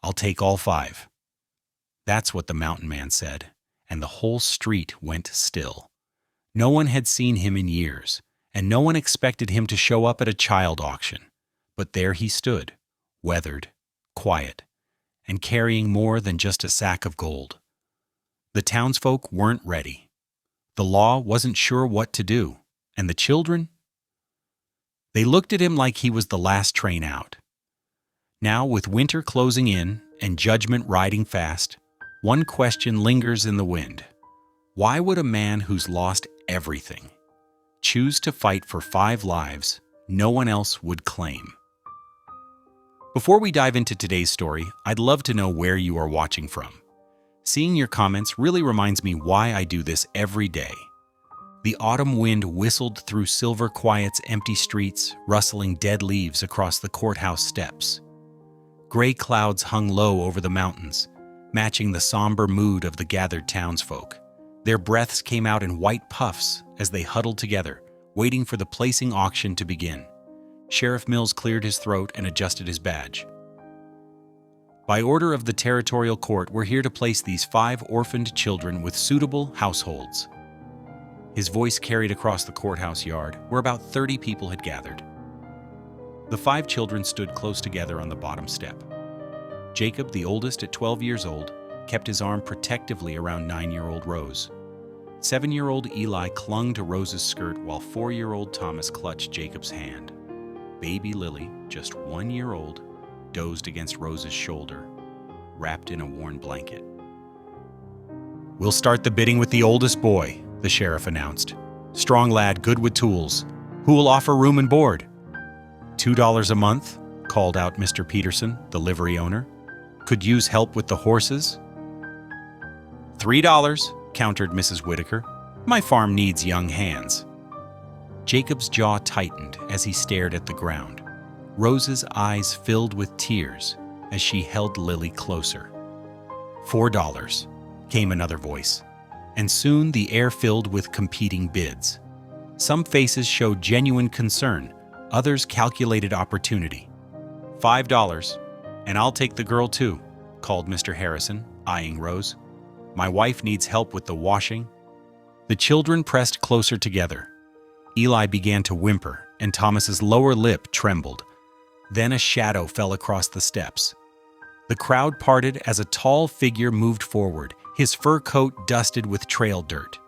I'll take all 5. That's what the mountain man said, and the whole street went still. No one had seen him in years, and no one expected him to show up at a child auction. But there he stood, weathered, quiet, and carrying more than just a sack of gold. The townsfolk weren't ready. The law wasn't sure what to do, and the children? They looked at him like he was the last train out. Now, with winter closing in and judgment riding fast, one question lingers in the wind. Why would a man who's lost everything choose to fight for 5 lives no one else would claim? Before we dive into today's story, I'd love to know where you are watching from. Seeing your comments really reminds me why I do this every day. The autumn wind whistled through Silver Quiet's empty streets, rustling dead leaves across the courthouse steps. Gray clouds hung low over the mountains, matching the somber mood of the gathered townsfolk. Their breaths came out in white puffs as they huddled together, waiting for the placing auction to begin. Sheriff Mills cleared his throat and adjusted his badge. By order of the territorial court, we're here to place these 5 orphaned children with suitable households. His voice carried across the courthouse yard, where about 30 people had gathered. The 5 children stood close together on the bottom step. Jacob, the oldest at 12 years old, kept his arm protectively around 9-year-old Rose. 7-year-old Eli clung to Rose's skirt while 4-year-old Thomas clutched Jacob's hand. Baby Lily, just 1 year old, dozed against Rose's shoulder, wrapped in a worn blanket. "We'll start the bidding with the oldest boy," the sheriff announced. "Strong lad, good with tools. Who will offer room and board?" $2 a month, called out Mr. Peterson, the livery owner. "Could use help with the horses." $3, countered Mrs. Whitaker. "My farm needs young hands." Jacob's jaw tightened as he stared at the ground. Rose's eyes filled with tears as she held Lily closer. $4, came another voice, and soon the air filled with competing bids. Some faces showed genuine concern, others calculated opportunity. $5, and I'll take the girl too, called Mr. Harrison, eyeing Rose. "My wife needs help with the washing." The children pressed closer together. Eli began to whimper, and Thomas's lower lip trembled. Then a shadow fell across the steps. The crowd parted as a tall figure moved forward, his fur coat dusted with trail dirt.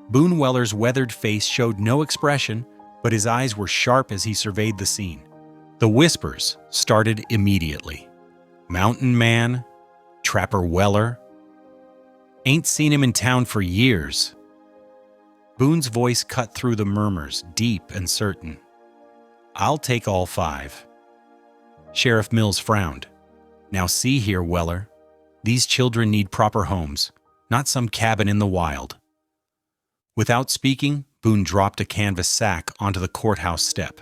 Boone Weller's weathered face showed no expression, but his eyes were sharp as he surveyed the scene. The whispers started immediately. "Mountain Man? Trapper Weller? Ain't seen him in town for years." Boone's voice cut through the murmurs, deep and certain. "I'll take all 5. Sheriff Mills frowned. "Now see here, Weller. These children need proper homes, not some cabin in the wild." Without speaking, Boone dropped a canvas sack onto the courthouse step.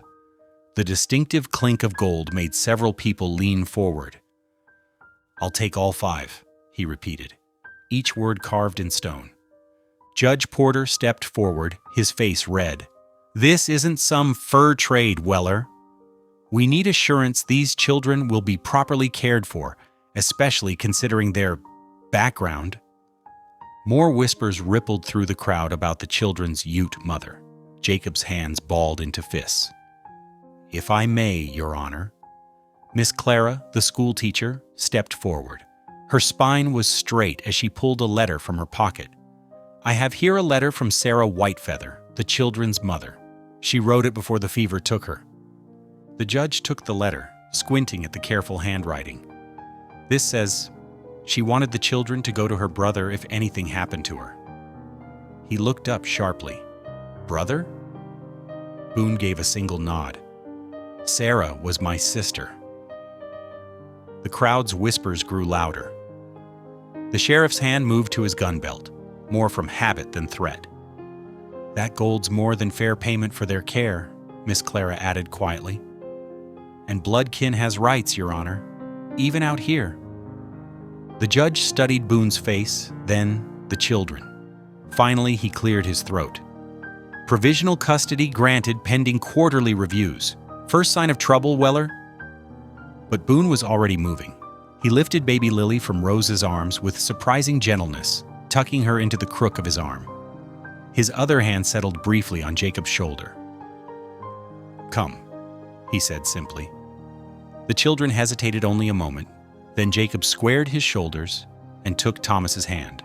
The distinctive clink of gold made several people lean forward. "I'll take all 5, he repeated, each word carved in stone. Judge Porter stepped forward, his face red. "This isn't some fur trade, Weller. We need assurance these children will be properly cared for, especially considering their background." More whispers rippled through the crowd about the children's Ute mother. Jacob's hands balled into fists. "If I may, Your Honor." Miss Clara, the schoolteacher, stepped forward. Her spine was straight as she pulled a letter from her pocket. "I have here a letter from Sarah Whitefeather, the children's mother. She wrote it before the fever took her." The judge took the letter, squinting at the careful handwriting. "This says she wanted the children to go to her brother if anything happened to her." He looked up sharply. "Brother?" Boone gave a single nod. "Sarah was my sister." The crowd's whispers grew louder. The sheriff's hand moved to his gun belt, more from habit than threat. "That gold's more than fair payment for their care," Miss Clara added quietly. "And bloodkin has rights, Your Honor, even out here." The judge studied Boone's face, then the children. Finally, he cleared his throat. "Provisional custody granted pending quarterly reviews. First sign of trouble, Weller?" But Boone was already moving. He lifted baby Lily from Rose's arms with surprising gentleness, tucking her into the crook of his arm. His other hand settled briefly on Jacob's shoulder. "Come," he said simply. The children hesitated only a moment. Then Jacob squared his shoulders and took Thomas's hand.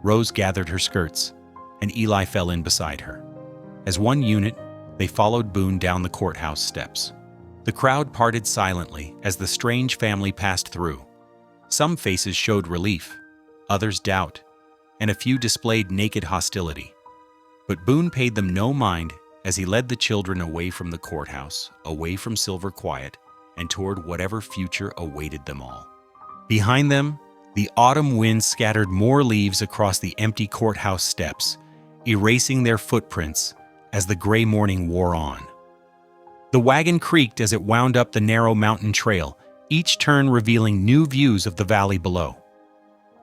Rose gathered her skirts, and Eli fell in beside her. As one unit, they followed Boone down the courthouse steps. The crowd parted silently as the strange family passed through. Some faces showed relief, others doubt, and a few displayed naked hostility. But Boone paid them no mind as he led the children away from the courthouse, away from Silver Quiet, and toward whatever future awaited them all. Behind them, the autumn wind scattered more leaves across the empty courthouse steps, erasing their footprints as the gray morning wore on. The wagon creaked as it wound up the narrow mountain trail, each turn revealing new views of the valley below.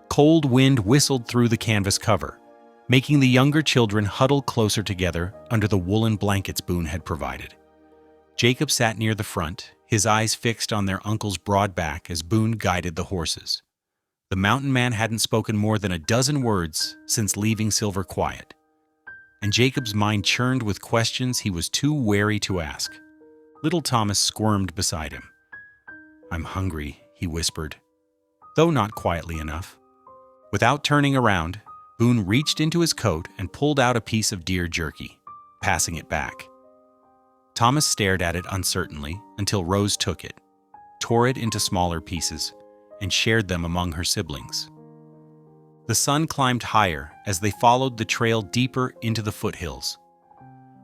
Cold wind whistled through the canvas cover, making the younger children huddle closer together under the woolen blankets Boone had provided. Jacob sat near the front, his eyes fixed on their uncle's broad back as Boone guided the horses. The mountain man hadn't spoken more than a dozen words since leaving Silver Quiet, and Jacob's mind churned with questions he was too wary to ask. Little Thomas squirmed beside him. "I'm hungry," he whispered, though not quietly enough. Without turning around, Boone reached into his coat and pulled out a piece of deer jerky, passing it back. Thomas stared at it uncertainly until Rose took it, tore it into smaller pieces, and shared them among her siblings. The sun climbed higher as they followed the trail deeper into the foothills.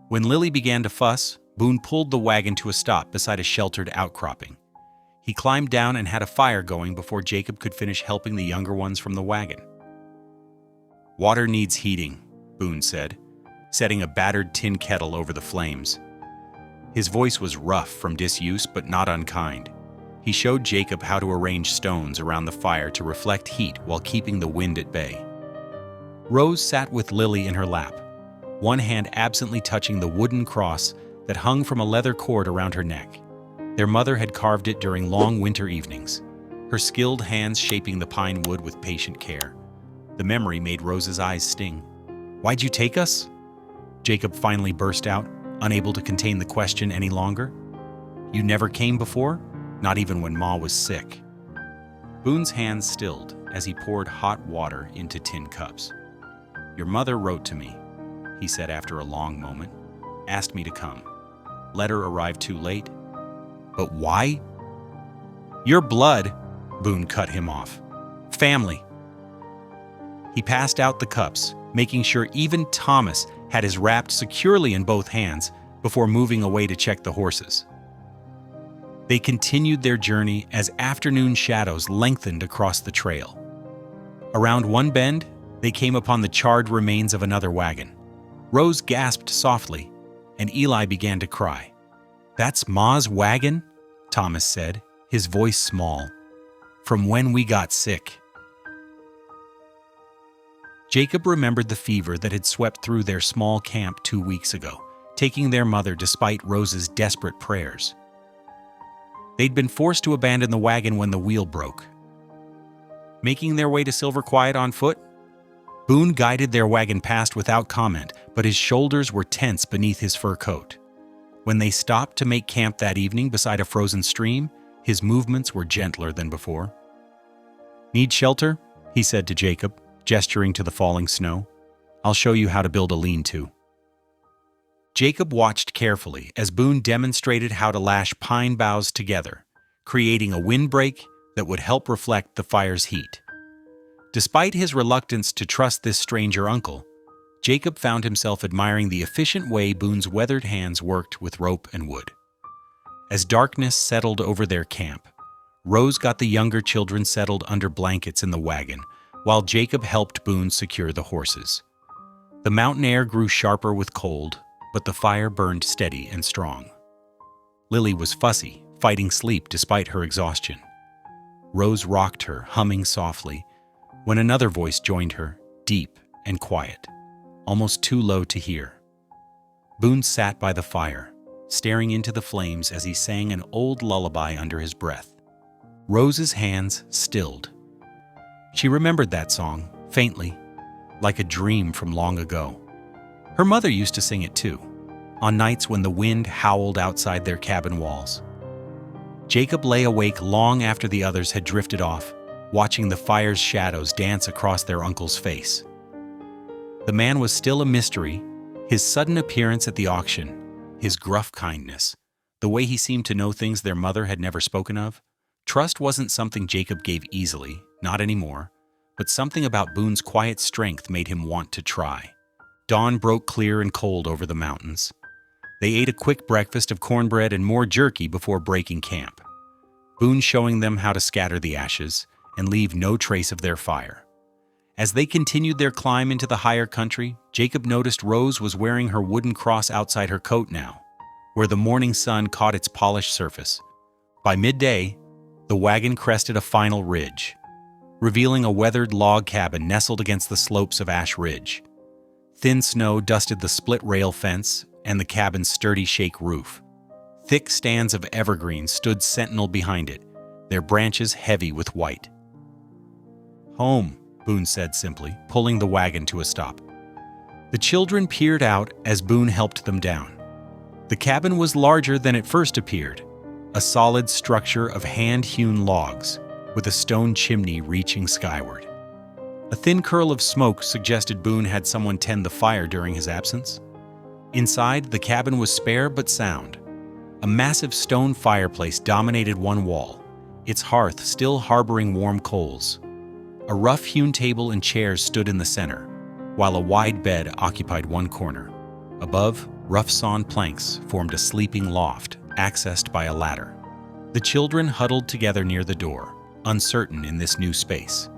When Lily began to fuss, Boone pulled the wagon to a stop beside a sheltered outcropping. He climbed down and had a fire going before Jacob could finish helping the younger ones from the wagon. "Water needs heating," Boone said, setting a battered tin kettle over the flames. His voice was rough from disuse but not unkind. He showed Jacob how to arrange stones around the fire to reflect heat while keeping the wind at bay. Rose sat with Lily in her lap, one hand absently touching the wooden cross that hung from a leather cord around her neck. Their mother had carved it during long winter evenings, her skilled hands shaping the pine wood with patient care. The memory made Rose's eyes sting. "Why'd you take us?" Jacob finally burst out, unable to contain the question any longer. "You never came before? Not even when Ma was sick." Boone's hands stilled as he poured hot water into tin cups. "Your mother wrote to me," he said after a long moment. "Asked me to come. Letter arrived too late." "But why?" "Your blood," Boone cut him off. "Family." He passed out the cups, making sure even Thomas had his wrapped securely in both hands before moving away to check the horses. They continued their journey as afternoon shadows lengthened across the trail. Around one bend, they came upon the charred remains of another wagon. Rose gasped softly, and Eli began to cry. "That's Ma's wagon?" Thomas said, his voice small. "From when we got sick." Jacob remembered the fever that had swept through their small camp 2 weeks ago, taking their mother despite Rose's desperate prayers. They'd been forced to abandon the wagon when the wheel broke. Making their way to Silver Quiet on foot, Boone guided their wagon past without comment, but his shoulders were tense beneath his fur coat. When they stopped to make camp that evening beside a frozen stream, his movements were gentler than before. "Need shelter?" he said to Jacob, gesturing to the falling snow. "I'll show you how to build a lean-to." Jacob watched carefully as Boone demonstrated how to lash pine boughs together, creating a windbreak that would help reflect the fire's heat. Despite his reluctance to trust this stranger uncle, Jacob found himself admiring the efficient way Boone's weathered hands worked with rope and wood. As darkness settled over their camp, Rose got the younger children settled under blankets in the wagon, while Jacob helped Boone secure the horses. The mountain air grew sharper with cold, but the fire burned steady and strong. Lily was fussy, fighting sleep despite her exhaustion. Rose rocked her, humming softly, when another voice joined her, deep and quiet, almost too low to hear. Boone sat by the fire, staring into the flames as he sang an old lullaby under his breath. Rose's hands stilled. She remembered that song, faintly, like a dream from long ago. Her mother used to sing it too, on nights when the wind howled outside their cabin walls. Jacob lay awake long after the others had drifted off, watching the fire's shadows dance across their uncle's face. The man was still a mystery. His sudden appearance at the auction, his gruff kindness, the way he seemed to know things their mother had never spoken of. Trust wasn't something Jacob gave easily, not anymore, but something about Boone's quiet strength made him want to try. Dawn broke clear and cold over the mountains. They ate a quick breakfast of cornbread and more jerky before breaking camp, Boone showing them how to scatter the ashes and leave no trace of their fire. As they continued their climb into the higher country, Jacob noticed Rose was wearing her wooden cross outside her coat now, where the morning sun caught its polished surface. By midday, the wagon crested a final ridge, revealing a weathered log cabin nestled against the slopes of Ash Ridge. Thin snow dusted the split-rail fence and the cabin's sturdy shake roof. Thick stands of evergreens stood sentinel behind it, their branches heavy with white. "Home," Boone said simply, pulling the wagon to a stop. The children peered out as Boone helped them down. The cabin was larger than it first appeared, a solid structure of hand-hewn logs, with a stone chimney reaching skyward. A thin curl of smoke suggested Boone had someone tend the fire during his absence. Inside, the cabin was spare but sound. A massive stone fireplace dominated one wall, its hearth still harboring warm coals. A rough-hewn table and chairs stood in the center, while a wide bed occupied one corner. Above, rough-sawn planks formed a sleeping loft, accessed by a ladder. The children huddled together near the door, uncertain in this new space.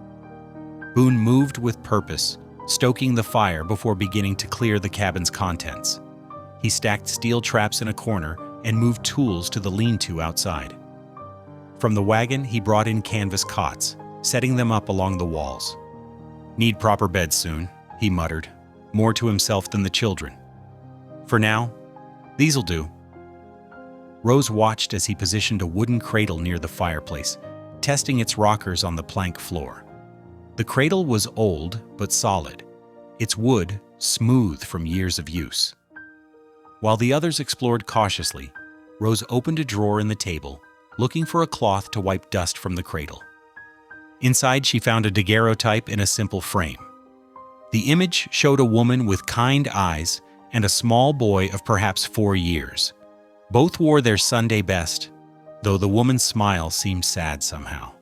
Boone moved with purpose, stoking the fire before beginning to clear the cabin's contents. He stacked steel traps in a corner and moved tools to the lean-to outside. From the wagon, he brought in canvas cots, setting them up along the walls. "Need proper beds soon," he muttered, more to himself than the children. "For now, these'll do." Rose watched as he positioned a wooden cradle near the fireplace, testing its rockers on the plank floor. The cradle was old but solid, its wood smooth from years of use. While the others explored cautiously, Rose opened a drawer in the table, looking for a cloth to wipe dust from the cradle. Inside, she found a daguerreotype in a simple frame. The image showed a woman with kind eyes and a small boy of perhaps 4 years. Both wore their Sunday best, though the woman's smile seemed sad somehow.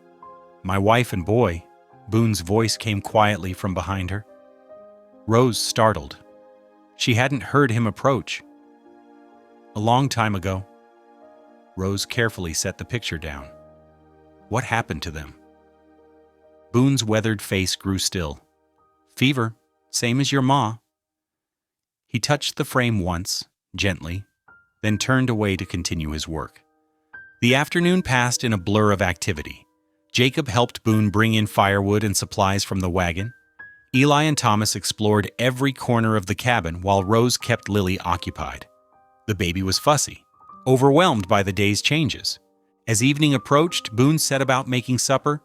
"My wife and boy," Boone's voice came quietly from behind her. Rose startled. She hadn't heard him approach. "A long time ago." Rose carefully set the picture down. "What happened to them?" Boone's weathered face grew still. "Fever, same as your ma." He touched the frame once, gently, then turned away to continue his work. The afternoon passed in a blur of activity. Jacob helped Boone bring in firewood and supplies from the wagon. Eli and Thomas explored every corner of the cabin while Rose kept Lily occupied. The baby was fussy, overwhelmed by the day's changes. As evening approached, Boone set about making supper.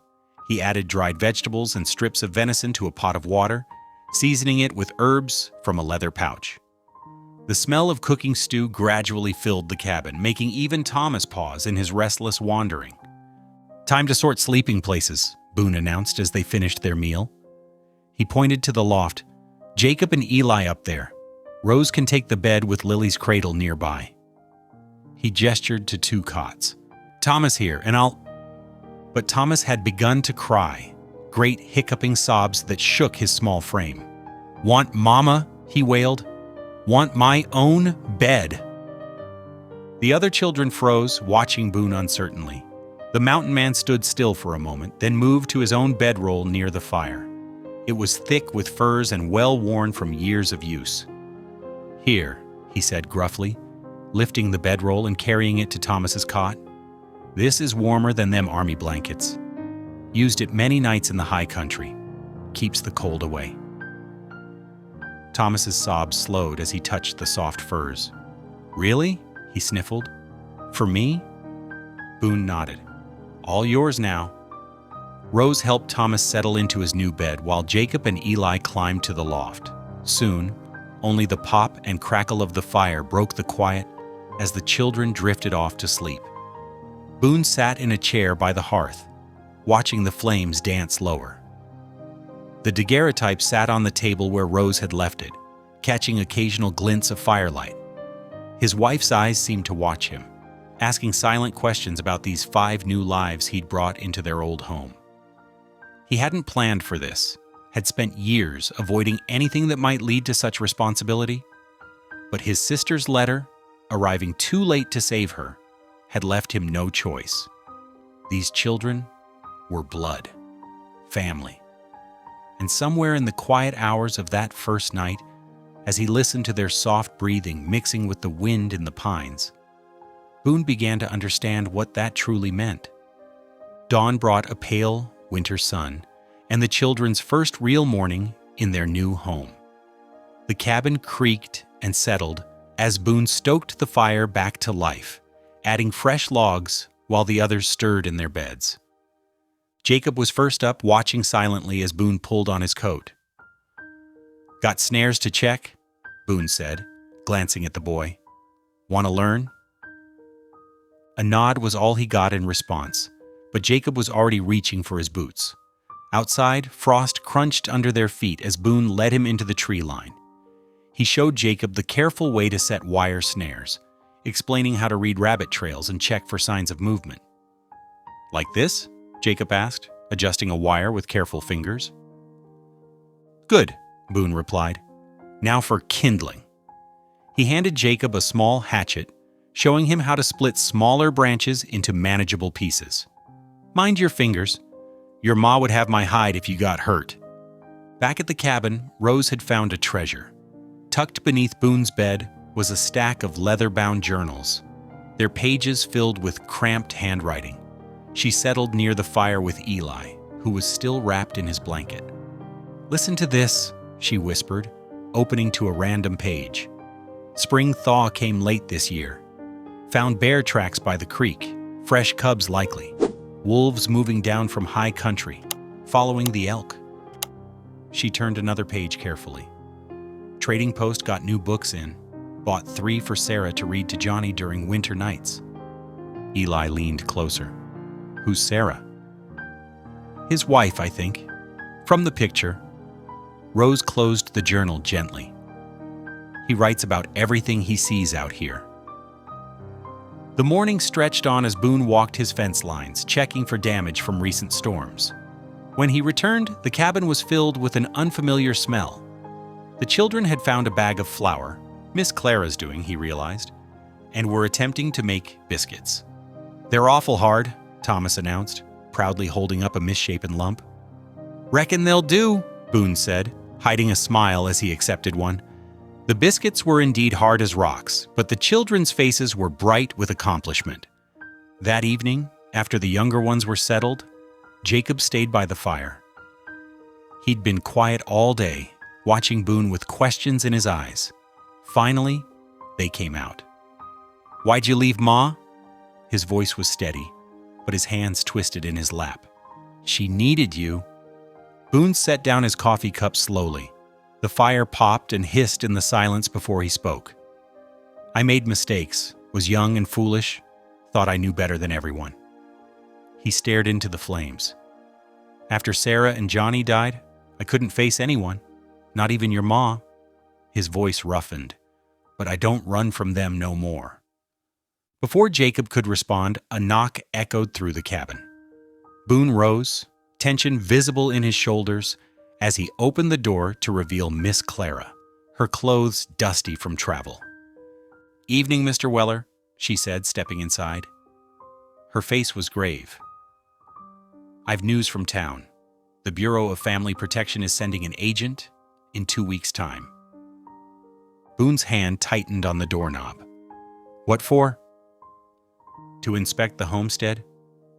He added dried vegetables and strips of venison to a pot of water, seasoning it with herbs from a leather pouch. The smell of cooking stew gradually filled the cabin, making even Thomas pause in his restless wandering. "Time to sort sleeping places," Boone announced as they finished their meal. He pointed to the loft. "Jacob and Eli up there. Rose can take the bed with Lily's cradle nearby." He gestured to 2 cots. "Thomas here, and I'll—" But Thomas had begun to cry, great hiccuping sobs that shook his small frame. "Want Mama?" he wailed. "Want my own bed." The other children froze, watching Boone uncertainly. The mountain man stood still for a moment, then moved to his own bedroll near the fire. It was thick with furs and well-worn from years of use. "Here," he said gruffly, lifting the bedroll and carrying it to Thomas's cot. "This is warmer than them army blankets. Used it many nights in the high country. Keeps the cold away." Thomas's sobs slowed as he touched the soft furs. "Really?" he sniffled. "For me?" Boone nodded. All yours now." Rose helped Thomas settle into his new bed while Jacob and Eli climbed to the loft. Soon, only the pop and crackle of the fire broke the quiet as the children drifted off to sleep. Boone sat in a chair by the hearth, watching the flames dance lower. The daguerreotype sat on the table where Rose had left it, catching occasional glints of firelight. His wife's eyes seemed to watch him, asking silent questions about these 5 new lives he'd brought into their old home. He hadn't planned for this, had spent years avoiding anything that might lead to such responsibility, but his sister's letter, arriving too late to save her, had left him no choice. These children were blood, family. And somewhere in the quiet hours of that first night, as he listened to their soft breathing mixing with the wind in the pines, Boone began to understand what that truly meant. Dawn brought a pale winter sun and the children's first real morning in their new home. The cabin creaked and settled as Boone stoked the fire back to life, adding fresh logs while the others stirred in their beds. Jacob was first up, watching silently as Boone pulled on his coat. "Got snares to check?" Boone said, glancing at the boy. "Want to learn?" A nod was all he got in response, but Jacob was already reaching for his boots. Outside, frost crunched under their feet as Boone led him into the tree line. He showed Jacob the careful way to set wire snares, explaining how to read rabbit trails and check for signs of movement. "Like this?" Jacob asked, adjusting a wire with careful fingers. "Good," Boone replied. "Now for kindling." He handed Jacob a small hatchet, showing him how to split smaller branches into manageable pieces. "Mind your fingers. Your ma would have my hide if you got hurt." Back at the cabin, Rose had found a treasure. Tucked beneath Boone's bed was a stack of leather-bound journals, their pages filled with cramped handwriting. She settled near the fire with Eli, who was still wrapped in his blanket. "Listen to this," she whispered, opening to a random page. "Spring thaw came late this year. Found bear tracks by the creek, fresh cubs likely. Wolves moving down from high country, following the elk." She turned another page carefully. "Trading Post got new books in. Bought 3 for Sarah to read to Johnny during winter nights." Eli leaned closer. "Who's Sarah?" "His wife, I think. From the picture." Rose closed the journal gently. "He writes about everything he sees out here." The morning stretched on as Boone walked his fence lines, checking for damage from recent storms. When he returned, the cabin was filled with an unfamiliar smell. The children had found a bag of flour, Miss Clara's doing, he realized, and were attempting to make biscuits. "They're awful hard," Thomas announced, proudly holding up a misshapen lump. "Reckon they'll do," Boone said, hiding a smile as he accepted one. The biscuits were indeed hard as rocks, but the children's faces were bright with accomplishment. That evening, after the younger ones were settled, Jacob stayed by the fire. He'd been quiet all day, watching Boone with questions in his eyes. Finally, they came out. "Why'd you leave Ma?" His voice was steady, but his hands twisted in his lap. "She needed you." Boone set down his coffee cup slowly. The fire popped and hissed in the silence before he spoke. "I made mistakes, was young and foolish, thought I knew better than everyone." He stared into the flames. "After Sarah and Johnny died, I couldn't face anyone, not even your ma." His voice roughened. "But I don't run from them no more." Before Jacob could respond, a knock echoed through the cabin. Boone rose, tension visible in his shoulders, as he opened the door to reveal Miss Clara, her clothes dusty from travel. "Evening, Mr. Weller," she said, stepping inside. Her face was grave. "I've news from town. The Bureau of Family Protection is sending an agent in 2 weeks' time." Boone's hand tightened on the doorknob. "What for?" "To inspect the homestead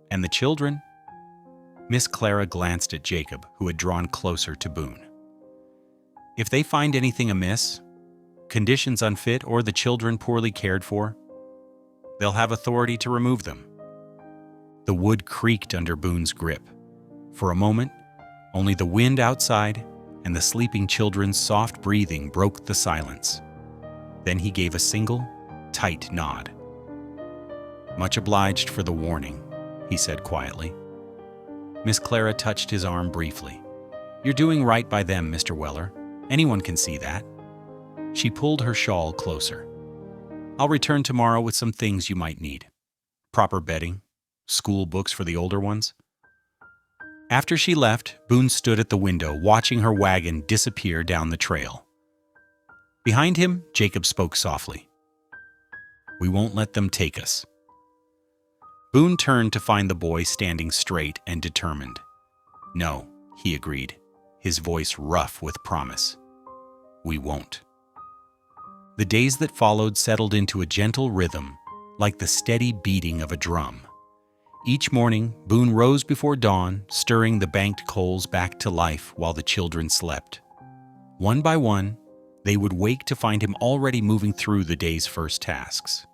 and the children." Miss Clara glanced at Jacob, who had drawn closer to Boone. "If they find anything amiss, conditions unfit or the children poorly cared for, they'll have authority to remove them." The wood creaked under Boone's grip. For a moment, only the wind outside and the sleeping children's soft breathing broke the silence. Then he gave a single, tight nod. "Much obliged for the warning," he said quietly. Miss Clara touched his arm briefly. "You're doing right by them, Mr. Weller. Anyone can see that." She pulled her shawl closer. "I'll return tomorrow with some things you might need. Proper bedding, school books for the older ones." After she left, Boone stood at the window watching her wagon disappear down the trail. Behind him, Jacob spoke softly. "We won't let them take us." Boone turned to find the boy standing straight and determined. "No," he agreed, his voice rough with promise. "We won't." The days that followed settled into a gentle rhythm, like the steady beating of a drum. Each morning, Boone rose before dawn, stirring the banked coals back to life while the children slept. One by one, they would wake to find him already moving through the day's first tasks.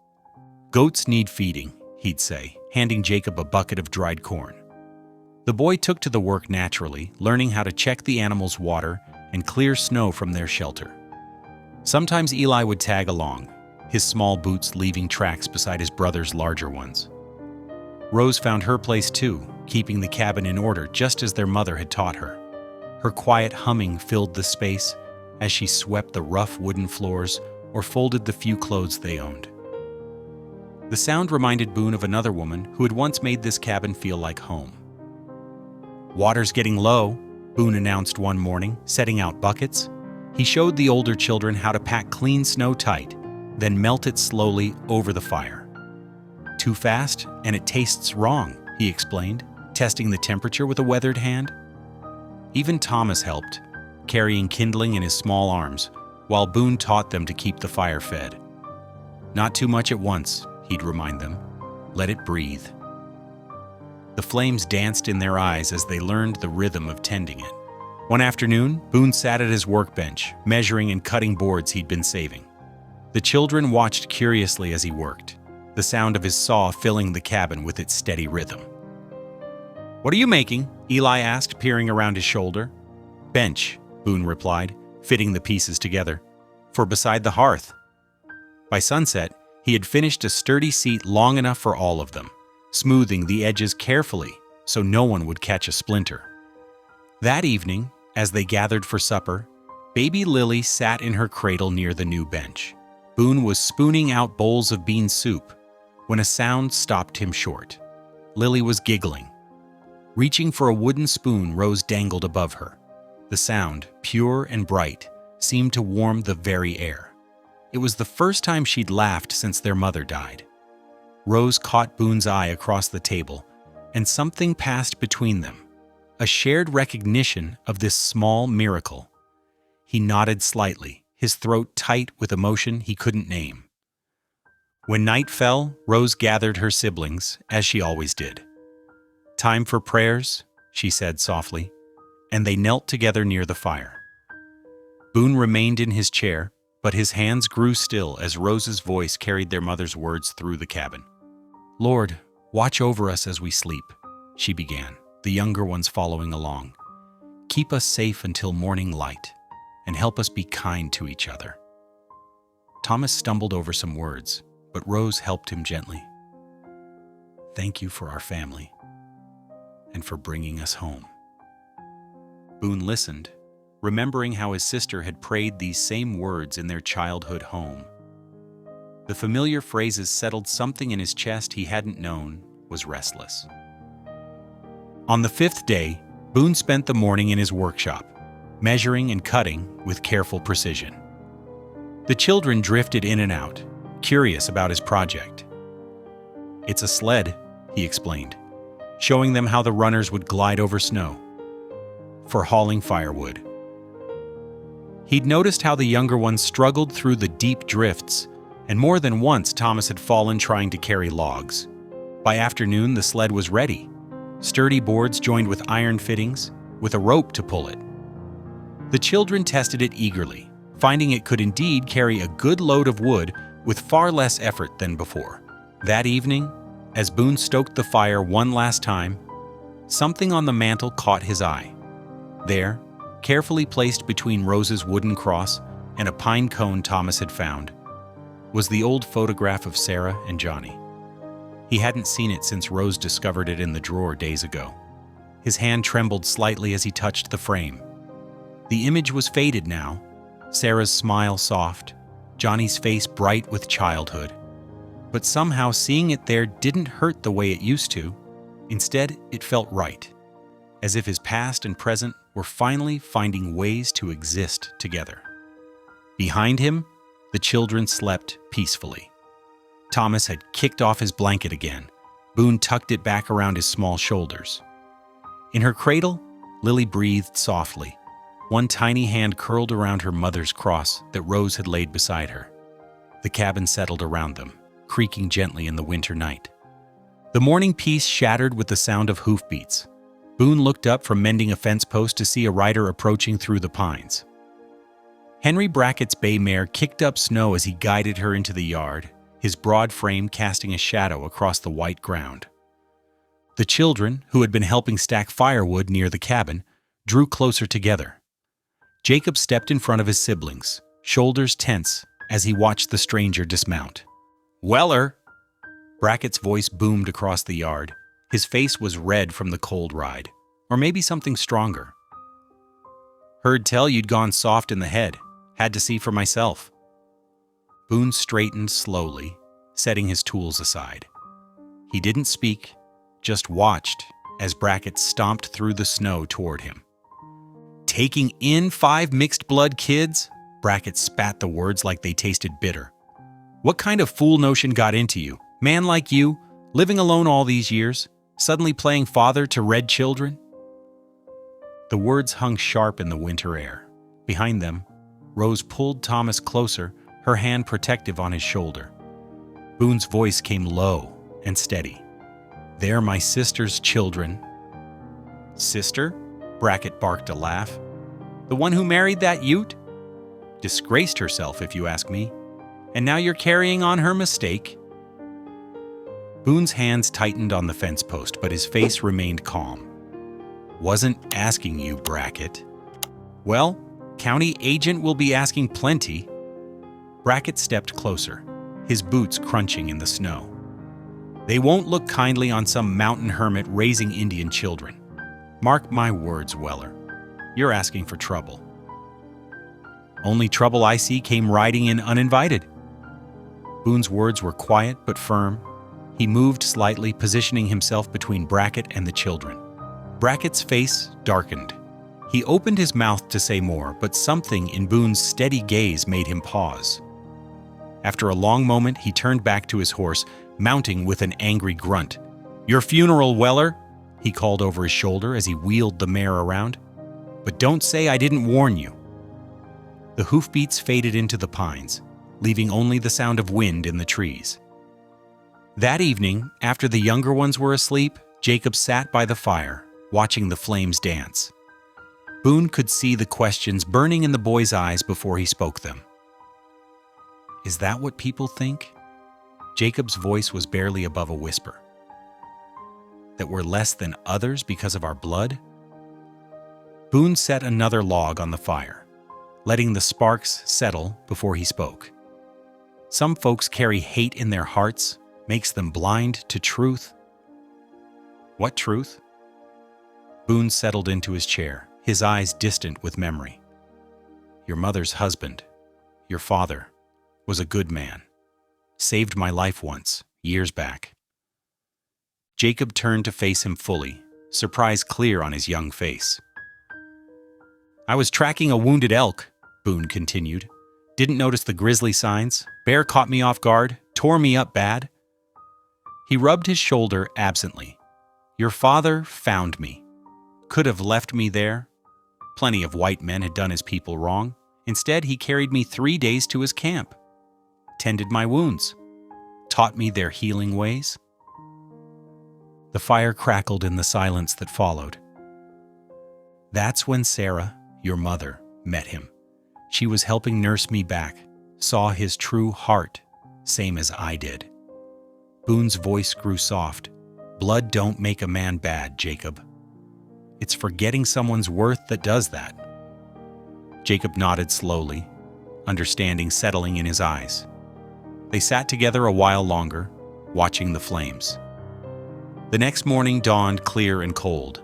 "Goats need feeding," he'd say, handing Jacob a bucket of dried corn. The boy took to the work naturally, learning how to check the animals' water and clear snow from their shelter. Sometimes Eli would tag along, his small boots leaving tracks beside his brother's larger ones. Rose found her place too, keeping the cabin in order just as their mother had taught her. Her quiet humming filled the space as she swept the rough wooden floors or folded the few clothes they owned. The sound reminded Boone of another woman who had once made this cabin feel like home. "Water's getting low," Boone announced one morning, setting out buckets. He showed the older children how to pack clean snow tight, then melt it slowly over the fire. "Too fast, and it tastes wrong," he explained, testing the temperature with a weathered hand. Even Thomas helped, carrying kindling in his small arms, while Boone taught them to keep the fire fed. "Not too much at once," he'd remind them. "Let it breathe." The flames danced in their eyes as they learned the rhythm of tending it. One afternoon, Boone sat at his workbench, measuring and cutting boards he'd been saving. The children watched curiously as he worked, the sound of his saw filling the cabin with its steady rhythm. "What are you making?" Eli asked, peering around his shoulder. "Bench," Boone replied, fitting the pieces together, "for beside the hearth." By sunset, he had finished a sturdy seat long enough for all of them, smoothing the edges carefully so no one would catch a splinter. That evening, as they gathered for supper, baby Lily sat in her cradle near the new bench. Boone was spooning out bowls of bean soup when a sound stopped him short. Lily was giggling. Reaching for a wooden spoon, Rose dangled above her. The sound, pure and bright, seemed to warm the very air. It was the first time she'd laughed since their mother died. Rose caught Boone's eye across the table, and something passed between them, a shared recognition of this small miracle. He nodded slightly, his throat tight with emotion he couldn't name. When night fell, Rose gathered her siblings, as she always did. "Time for prayers," she said softly, and they knelt together near the fire. Boone remained in his chair, but his hands grew still as Rose's voice carried their mother's words through the cabin. "Lord, watch over us as we sleep," she began, the younger ones following along. "Keep us safe until morning light, and help us be kind to each other." Thomas stumbled over some words, but Rose helped him gently. "Thank you for our family, and for bringing us home." Boone listened, remembering how his sister had prayed these same words in their childhood home. The familiar phrases settled something in his chest he hadn't known was restless. On the 5th day, Boone spent the morning in his workshop, measuring and cutting with careful precision. The children drifted in and out, curious about his project. "It's a sled," he explained, showing them how the runners would glide over snow. "For hauling firewood." He'd noticed how the younger ones struggled through the deep drifts, and more than once Thomas had fallen trying to carry logs. By afternoon, the sled was ready, sturdy boards joined with iron fittings, with a rope to pull it. The children tested it eagerly, finding it could indeed carry a good load of wood with far less effort than before. That evening, As Boone stoked the fire one last time, something on the mantel caught his eye. There, carefully placed between Rose's wooden cross and a pine cone Thomas had found, was the old photograph of Sarah and Johnny. He hadn't seen it since Rose discovered it in the drawer days ago. His hand trembled slightly as he touched the frame. The image was faded now, Sarah's smile soft, Johnny's face bright with childhood. But somehow seeing it there didn't hurt the way it used to. Instead, it felt right, as if his past and present were finally finding ways to exist together. Behind him, the children slept peacefully. Thomas had kicked off his blanket again. Boone tucked it back around his small shoulders. In her cradle, Lily breathed softly, one tiny hand curled around her mother's cross that Rose had laid beside her. The cabin settled around them, creaking gently in the winter night. The morning peace shattered with the sound of hoofbeats. Boone looked up from mending a fence post to see a rider approaching through the pines. Henry Brackett's bay mare kicked up snow as he guided her into the yard, his broad frame casting a shadow across the white ground. The children, who had been helping stack firewood near the cabin, drew closer together. Jacob stepped in front of his siblings, shoulders tense as he watched the stranger dismount. "Weller!" Brackett's voice boomed across the yard. His face was red from the cold ride, or maybe something stronger. "Heard tell you'd gone soft in the head. Had to see for myself." Boone straightened slowly, setting his tools aside. He didn't speak, just watched as Brackett stomped through the snow toward him. "Taking in 5 mixed-blood kids?" Brackett spat the words like they tasted bitter. "What kind of fool notion got into you? Man like you, living alone all these years, suddenly playing father to red children?" The words hung sharp in the winter air. Behind them, Rose pulled Thomas closer, her hand protective on his shoulder. Boone's voice came low and steady. "They're my sister's children." "Sister?" Brackett barked a laugh. "The one who married that Ute? Disgraced herself, if you ask me. And now you're carrying on her mistake." Boone's hands tightened on the fence post, but his face remained calm. "Wasn't asking you, Brackett." "Well, county agent will be asking plenty." Brackett stepped closer, his boots crunching in the snow. "They won't look kindly on some mountain hermit raising Indian children. Mark my words, Weller. You're asking for trouble." "Only trouble I see came riding in uninvited." Boone's words were quiet but firm. He moved slightly, positioning himself between Brackett and the children. Brackett's face darkened. He opened his mouth to say more, but something in Boone's steady gaze made him pause. After a long moment, he turned back to his horse, mounting with an angry grunt. "Your funeral, Weller," he called over his shoulder as he wheeled the mare around. "But don't say I didn't warn you." The hoofbeats faded into the pines, leaving only the sound of wind in the trees. That evening, after the younger ones were asleep, Jacob sat by the fire, watching the flames dance. Boone could see the questions burning in the boy's eyes before he spoke them. "Is that what people think?" Jacob's voice was barely above a whisper. "That we're less than others because of our blood?" Boone set another log on the fire, letting the sparks settle before he spoke. "Some folks carry hate in their hearts, makes them blind to truth." "What truth?" Boone settled into his chair, his eyes distant with memory. "Your mother's husband, your father, was a good man. Saved my life once, years back." Jacob turned to face him fully, surprise clear on his young face. "I was tracking a wounded elk," Boone continued. "Didn't notice the grizzly signs. Bear caught me off guard, tore me up bad." He rubbed his shoulder absently. "Your father found me. Could have left me there. Plenty of white men had done his people wrong. Instead, he carried me 3 days to his camp. Tended my wounds. Taught me their healing ways." The fire crackled in the silence that followed. "That's when Sarah, your mother, met him. She was helping nurse me back, saw his true heart, same as I did. Boone's voice grew soft. Blood don't make a man bad, Jacob. It's forgetting someone's worth that does that. Jacob nodded slowly, understanding settling in his eyes. They sat together a while longer, watching the flames. The next morning dawned clear and cold.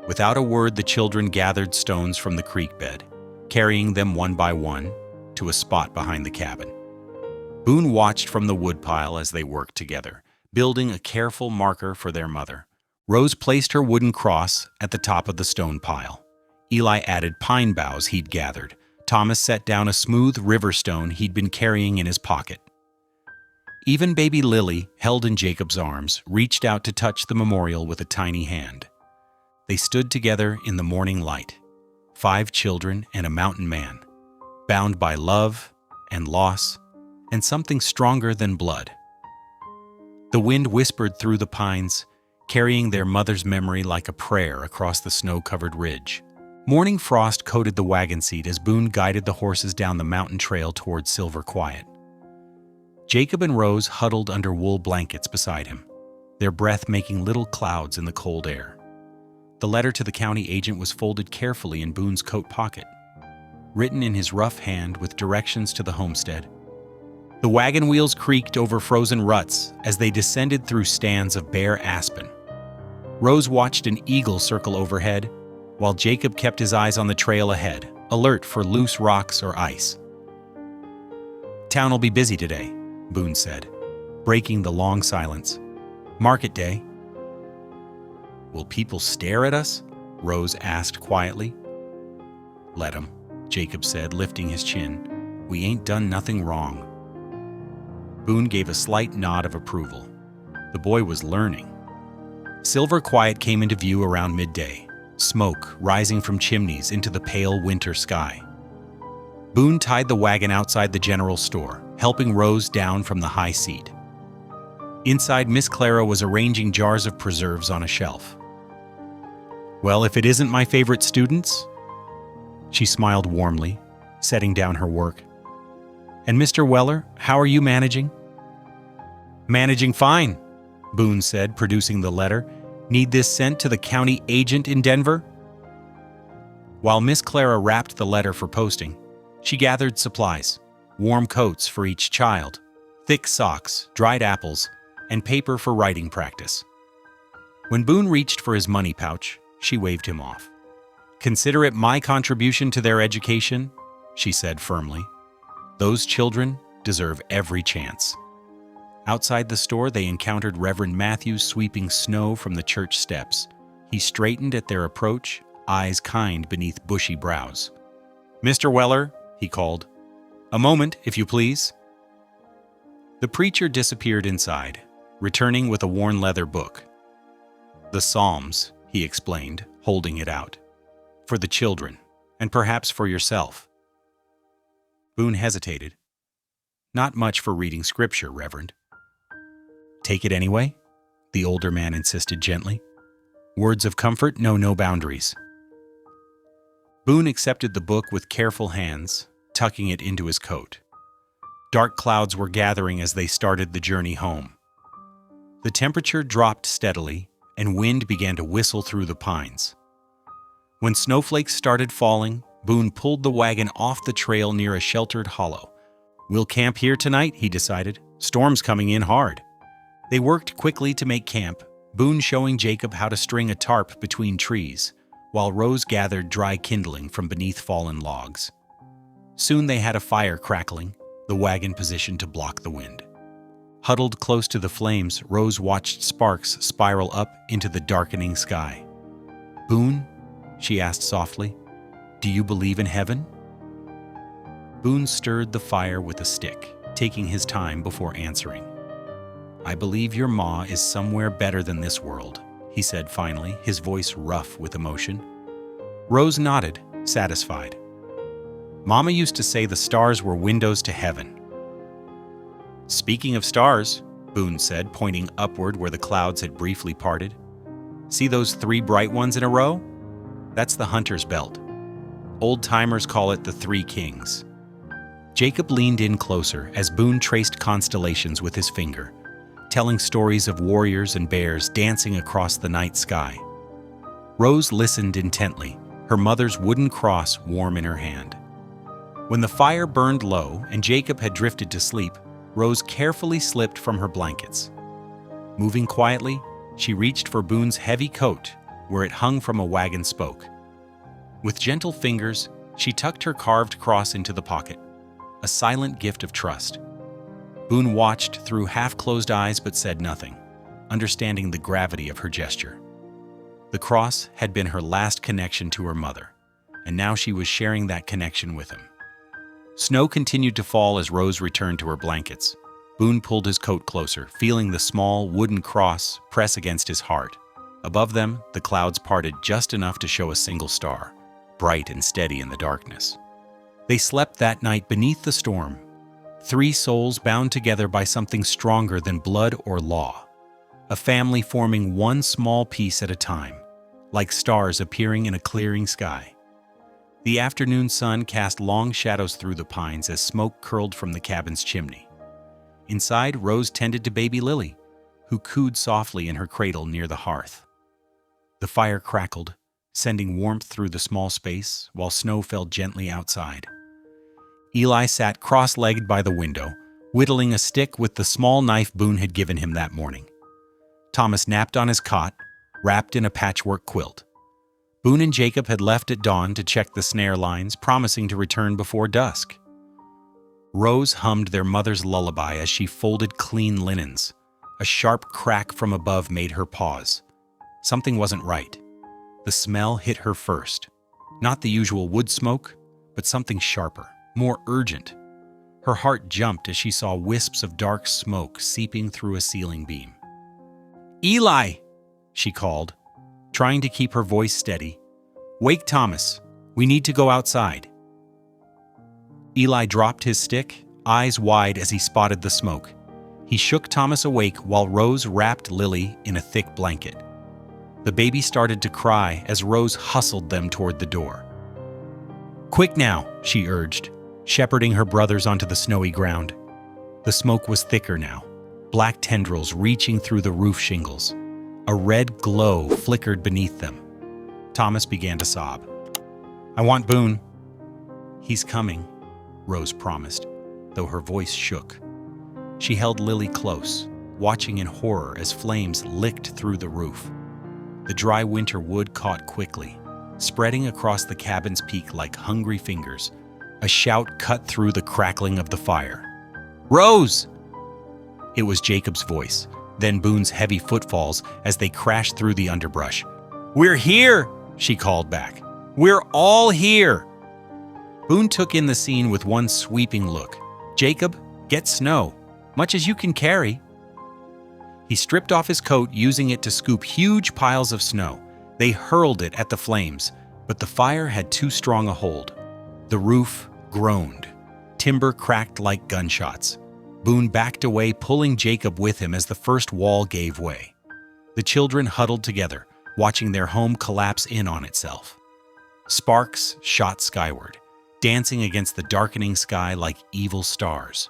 Without a word, the children gathered stones from the creek bed, carrying them one by one to a spot behind the cabin. Boone watched from the woodpile as they worked together, building a careful marker for their mother. Rose placed her wooden cross at the top of the stone pile. Eli added pine boughs he'd gathered. Thomas set down a smooth river stone he'd been carrying in his pocket. Even baby Lily, held in Jacob's arms, reached out to touch the memorial with a tiny hand. They stood together in the morning light, 5 children and a mountain man, bound by love and loss and something stronger than blood. The wind whispered through the pines, carrying their mother's memory like a prayer across the snow-covered ridge. Morning frost coated the wagon seat as Boone guided the horses down the mountain trail toward Silver Quiet. Jacob and Rose huddled under wool blankets beside him, their breath making little clouds in the cold air. The letter to the county agent was folded carefully in Boone's coat pocket, written in his rough hand with directions to the homestead. The wagon wheels creaked over frozen ruts as they descended through stands of bare aspen. Rose watched an eagle circle overhead, while Jacob kept his eyes on the trail ahead, alert for loose rocks or ice. "Town will be busy today," Boone said, breaking the long silence. "Market day." "Will people stare at us?" Rose asked quietly. "Let 'em," Jacob said, lifting his chin. "We ain't done nothing wrong." Boone gave a slight nod of approval. The boy was learning. Silver Quiet came into view around midday, smoke rising from chimneys into the pale winter sky. Boone tied the wagon outside the general store, helping Rose down from the high seat. Inside, Miss Clara was arranging jars of preserves on a shelf. "Well, if it isn't my favorite students?" She smiled warmly, setting down her work. "And Mr. Weller, how are you managing?" "Managing fine," Boone said, producing the letter. "Need this sent to the county agent in Denver?" While Miss Clara wrapped the letter for posting, she gathered supplies, warm coats for each child, thick socks, dried apples, and paper for writing practice. When Boone reached for his money pouch, she waved him off. "Consider it my contribution to their education," she said firmly. "Those children deserve every chance." Outside the store, they encountered Reverend Matthews sweeping snow from the church steps. He straightened at their approach, eyes kind beneath bushy brows. "Mr. Weller," he called. "A moment, if you please." The preacher disappeared inside, returning with a worn leather book. "The Psalms," he explained, holding it out. "For the children, and perhaps for yourself." Boone hesitated. "Not much for reading scripture, Reverend." "Take it anyway," the older man insisted gently. "Words of comfort know no boundaries." Boone accepted the book with careful hands, tucking it into his coat. Dark clouds were gathering as they started the journey home. The temperature dropped steadily, and wind began to whistle through the pines. When snowflakes started falling, Boone pulled the wagon off the trail near a sheltered hollow. "We'll camp here tonight," he decided. "Storm's coming in hard." They worked quickly to make camp, Boone showing Jacob how to string a tarp between trees, while Rose gathered dry kindling from beneath fallen logs. Soon they had a fire crackling, the wagon positioned to block the wind. Huddled close to the flames, Rose watched sparks spiral up into the darkening sky. "Boone," she asked softly, "do you believe in heaven?" Boone stirred the fire with a stick, taking his time before answering. "I believe your ma is somewhere better than this world," he said finally, his voice rough with emotion. Rose nodded, satisfied. "Mama used to say the stars were windows to heaven." "Speaking of stars," Boone said, pointing upward where the clouds had briefly parted. "See those 3 bright ones in a row? That's the Hunter's Belt. Old-timers call it the 3 Kings." Jacob leaned in closer as Boone traced constellations with his finger. telling stories of warriors and bears dancing across the night sky. Rose listened intently, her mother's wooden cross warm in her hand. When the fire burned low and Jacob had drifted to sleep, Rose carefully slipped from her blankets. Moving quietly, she reached for Boone's heavy coat, where it hung from a wagon spoke. With gentle fingers, she tucked her carved cross into the pocket, a silent gift of trust. Boone watched through half-closed eyes but said nothing, understanding the gravity of her gesture. The cross had been her last connection to her mother, and now she was sharing that connection with him. Snow continued to fall as Rose returned to her blankets. Boone pulled his coat closer, feeling the small wooden cross press against his heart. Above them, the clouds parted just enough to show a single star, bright and steady in the darkness. They slept that night beneath the storm, 3 souls bound together by something stronger than blood or law, a family forming one small piece at a time, like stars appearing in a clearing sky. The afternoon sun cast long shadows through the pines as smoke curled from the cabin's chimney. Inside, Rose tended to baby Lily, who cooed softly in her cradle near the hearth. The fire crackled, sending warmth through the small space, while snow fell gently outside. Eli sat cross-legged by the window, whittling a stick with the small knife Boone had given him that morning. Thomas napped on his cot, wrapped in a patchwork quilt. Boone and Jacob had left at dawn to check the snare lines, promising to return before dusk. Rose hummed their mother's lullaby as she folded clean linens. A sharp crack from above made her pause. Something wasn't right. The smell hit her first. Not the usual wood smoke, but something sharper, more urgent. Her heart jumped as she saw wisps of dark smoke seeping through a ceiling beam. "Eli!" she called, trying to keep her voice steady. "Wake Thomas. We need to go outside." Eli dropped his stick, eyes wide as he spotted the smoke. He shook Thomas awake while Rose wrapped Lily in a thick blanket. The baby started to cry as Rose hustled them toward the door. "Quick now," she urged, shepherding her brothers onto the snowy ground. The smoke was thicker now, black tendrils reaching through the roof shingles. A red glow flickered beneath them. Thomas began to sob. "I want Boone." "He's coming," Rose promised, though her voice shook. She held Lily close, watching in horror as flames licked through the roof. The dry winter wood caught quickly, spreading across the cabin's peak like hungry fingers. A shout cut through the crackling of the fire. "Rose!" It was Jacob's voice, then Boone's heavy footfalls as they crashed through the underbrush. "We're here!" she called back. "We're all here!" Boone took in the scene with one sweeping look. "Jacob, get snow, much as you can carry." He stripped off his coat, using it to scoop huge piles of snow. They hurled it at the flames, but the fire had too strong a hold. The roof groaned. Timber cracked like gunshots. Boone backed away, pulling Jacob with him as the first wall gave way. The children huddled together, watching their home collapse in on itself. Sparks shot skyward, dancing against the darkening sky like evil stars.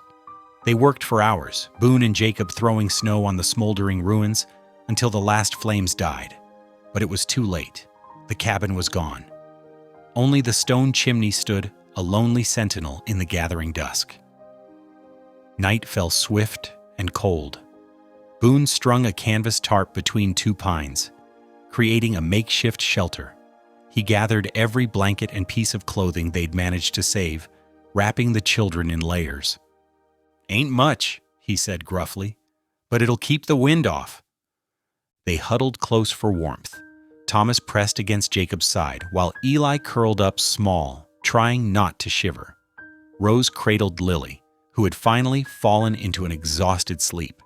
They worked for hours, Boone and Jacob throwing snow on the smoldering ruins until the last flames died. But it was too late. The cabin was gone. Only the stone chimney stood, a lonely sentinel in the gathering dusk. Night fell swift and cold. Boone strung a canvas tarp between 2 pines, creating a makeshift shelter. He gathered every blanket and piece of clothing they'd managed to save, wrapping the children in layers. "Ain't much," he said gruffly, "but it'll keep the wind off." They huddled close for warmth. Thomas pressed against Jacob's side, while Eli curled up small, trying not to shiver. Rose cradled Lily, who had finally fallen into an exhausted sleep.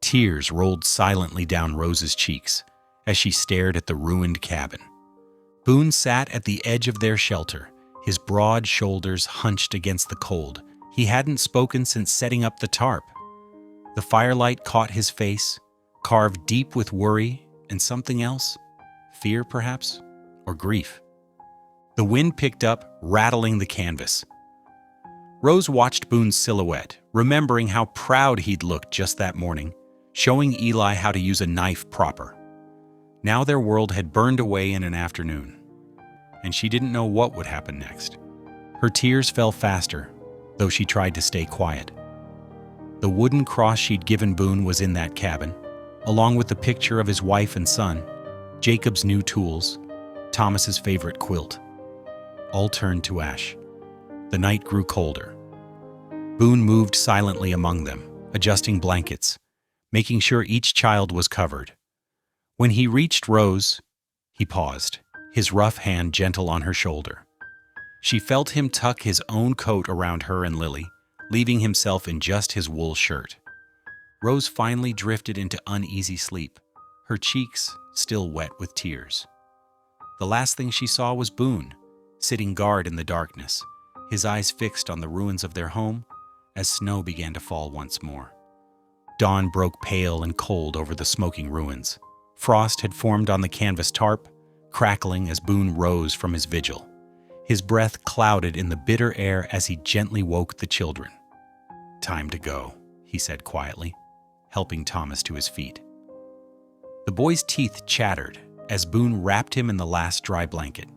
Tears rolled silently down Rose's cheeks as she stared at the ruined cabin. Boone sat at the edge of their shelter, his broad shoulders hunched against the cold. He hadn't spoken since setting up the tarp. The firelight caught his face, carved deep with worry and something else, fear perhaps, or grief. The wind picked up, rattling the canvas. Rose watched Boone's silhouette, remembering how proud he'd looked just that morning. showing Eli how to use a knife proper. Now their world had burned away in an afternoon, and she didn't know what would happen next. Her tears fell faster, though she tried to stay quiet. The wooden cross she'd given Boone was in that cabin, along with the picture of his wife and son, Jacob's new tools, Thomas's favorite quilt. All turned to ash. The night grew colder. Boone moved silently among them, adjusting blankets, making sure each child was covered. When he reached Rose, he paused, his rough hand gentle on her shoulder. She felt him tuck his own coat around her and Lily, leaving himself in just his wool shirt. Rose finally drifted into uneasy sleep, her cheeks still wet with tears. The last thing she saw was Boone, sitting guard in the darkness, his eyes fixed on the ruins of their home as snow began to fall once more. Dawn broke pale and cold over the smoking ruins. Frost had formed on the canvas tarp, crackling as Boone rose from his vigil. His breath clouded in the bitter air as he gently woke the children. "Time to go," he said quietly, helping Thomas to his feet. The boy's teeth chattered as Boone wrapped him in the last dry blanket.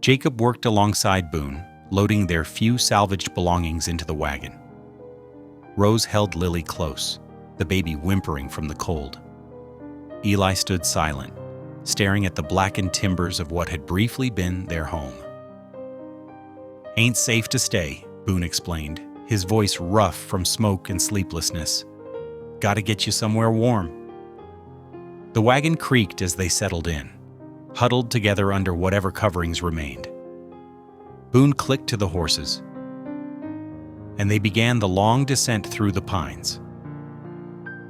Jacob worked alongside Boone, loading their few salvaged belongings into the wagon. Rose held Lily close, the baby whimpering from the cold. Eli stood silent, staring at the blackened timbers of what had briefly been their home. "Ain't safe to stay," Boone explained, his voice rough from smoke and sleeplessness. "Gotta get you somewhere warm." The wagon creaked as they settled in, huddled together under whatever coverings remained. Boone clicked to the horses, and they began the long descent through the pines.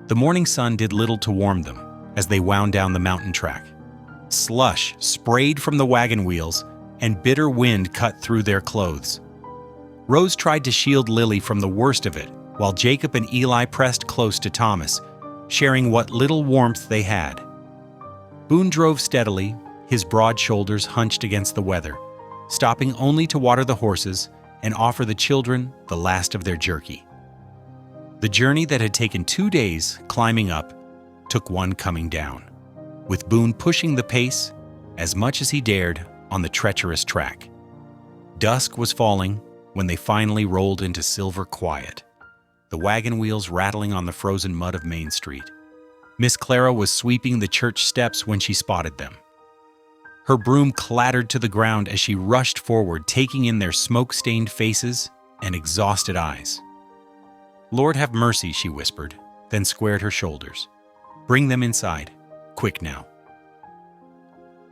The morning sun did little to warm them as they wound down the mountain track. Slush sprayed from the wagon wheels, and bitter wind cut through their clothes. Rose tried to shield Lily from the worst of it, while Jacob and Eli pressed close to Thomas, sharing what little warmth they had. Boone drove steadily, his broad shoulders hunched against the weather, stopping only to water the horses and offer the children the last of their jerky. The journey that had taken 2 days climbing up took one coming down, with Boone pushing the pace as much as he dared on the treacherous track. Dusk was falling when they finally rolled into silver quiet, the wagon wheels rattling on the frozen mud of Main Street. Miss Clara was sweeping the church steps when she spotted them. Her broom clattered to the ground as she rushed forward, taking in their smoke-stained faces and exhausted eyes. "Lord have mercy," she whispered, then squared her shoulders. "Bring them inside. Quick now."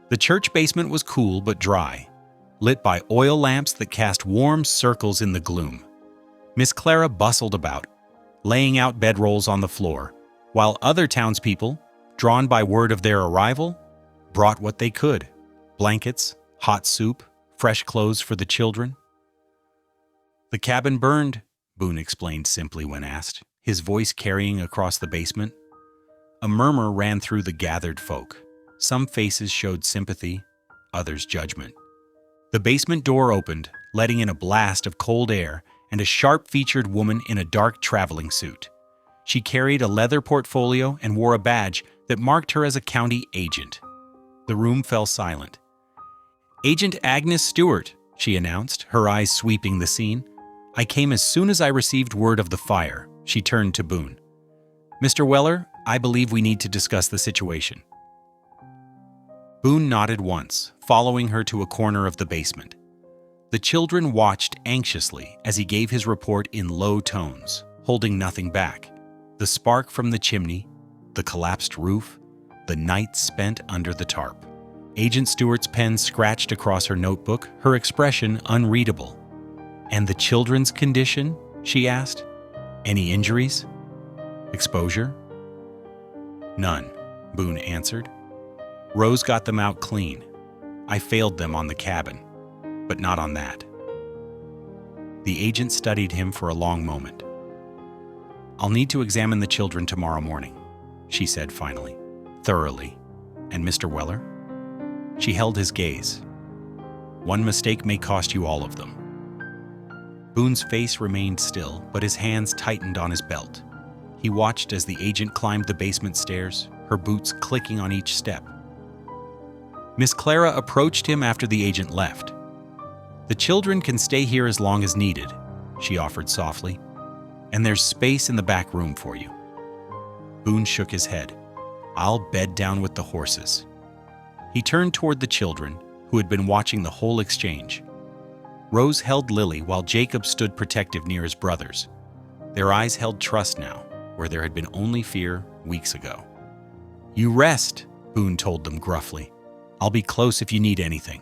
The church basement was cool but dry, lit by oil lamps that cast warm circles in the gloom. Miss Clara bustled about, laying out bedrolls on the floor, while other townspeople, drawn by word of their arrival, brought what they could: blankets, hot soup, fresh clothes for the children. "The cabin burned," Boone explained simply when asked, his voice carrying across the basement. A murmur ran through the gathered folk. Some faces showed sympathy, others judgment. The basement door opened, letting in a blast of cold air and a sharp-featured woman in a dark traveling suit. She carried a leather portfolio and wore a badge that marked her as a county agent. The room fell silent. "Agent Agnes Stewart," she announced, her eyes sweeping the scene. "I came as soon as I received word of the fire." She turned to Boone. "Mr. Weller, I believe we need to discuss the situation." Boone nodded once, following her to a corner of the basement. The children watched anxiously as he gave his report in low tones, holding nothing back. The spark from the chimney, the collapsed roof, the night spent under the tarp. Agent Stewart's pen scratched across her notebook, her expression unreadable. "And the children's condition?" she asked. "Any injuries? Exposure?" "None," Boone answered. "Rose got them out clean. I failed them on the cabin, but not on that." The agent studied him for a long moment. "I'll need to examine the children tomorrow morning," she said finally, "thoroughly. And Mr. Weller?" She held his gaze. "One mistake may cost you all of them." Boone's face remained still, but his hands tightened on his belt. He watched as the agent climbed the basement stairs, her boots clicking on each step. Miss Clara approached him after the agent left. "The children can stay here as long as needed," she offered softly, "and there's space in the back room for you." Boone shook his head. "I'll bed down with the horses." He turned toward the children, who had been watching the whole exchange. Rose held Lily while Jacob stood protective near his brothers. Their eyes held trust now, where there had been only fear weeks ago. "You rest," Boone told them gruffly. "I'll be close if you need anything."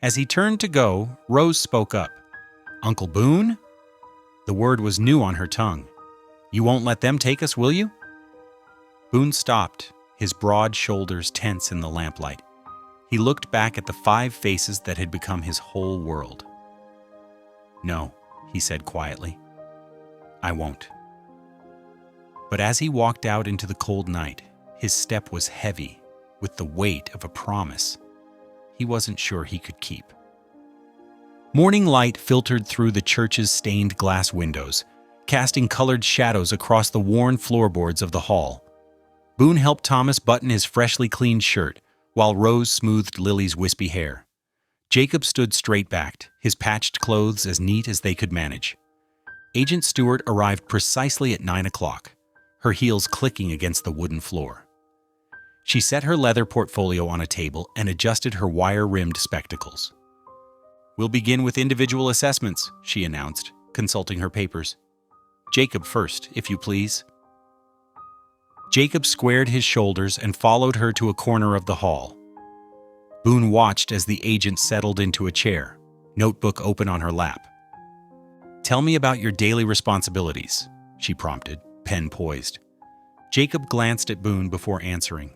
As he turned to go, Rose spoke up. "Uncle Boone?" The word was new on her tongue. "You won't let them take us, will you?" Boone stopped, his broad shoulders tense in the lamplight. He looked back at the 5 faces that had become his whole world. "No," he said quietly. "I won't." But as he walked out into the cold night, his step was heavy with the weight of a promise he wasn't sure he could keep. Morning light filtered through the church's stained glass windows, casting colored shadows across the worn floorboards of the hall. Boone helped Thomas button his freshly cleaned shirt, while Rose smoothed Lily's wispy hair. Jacob stood straight-backed, his patched clothes as neat as they could manage. Agent Stewart arrived precisely at 9 o'clock, her heels clicking against the wooden floor. She set her leather portfolio on a table and adjusted her wire-rimmed spectacles. "We'll begin with individual assessments," she announced, consulting her papers. "Jacob first, if you please." Jacob squared his shoulders and followed her to a corner of the hall. Boone watched as the agent settled into a chair, notebook open on her lap. "Tell me about your daily responsibilities," she prompted, pen poised. Jacob glanced at Boone before answering.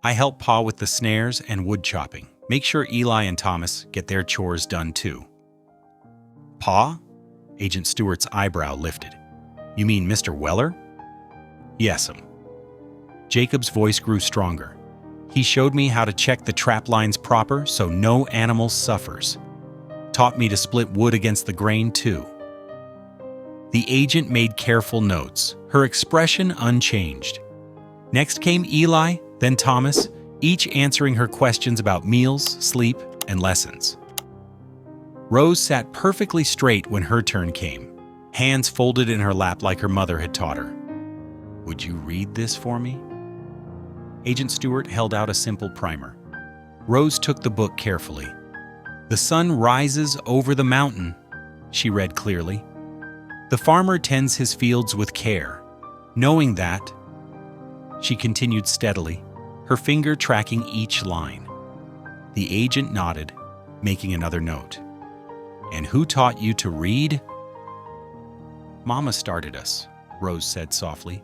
"I help Pa with the snares and wood chopping. Make sure Eli and Thomas get their chores done too." "Pa?" Agent Stewart's eyebrow lifted. "You mean Mr. Weller?" "Yes'm." Jacob's voice grew stronger. "He showed me how to check the trap lines proper so no animal suffers. Taught me to split wood against the grain too." The agent made careful notes, her expression unchanged. Next came Eli, then Thomas, each answering her questions about meals, sleep, and lessons. Rose sat perfectly straight when her turn came, hands folded in her lap like her mother had taught her. "Would you read this for me?" Agent Stewart held out a simple primer. Rose took the book carefully. "The sun rises over the mountain," she read clearly. "The farmer tends his fields with care. Knowing that," she continued steadily, her finger tracking each line. The agent nodded, making another note. "And who taught you to read?" "Mama started us," Rose said softly.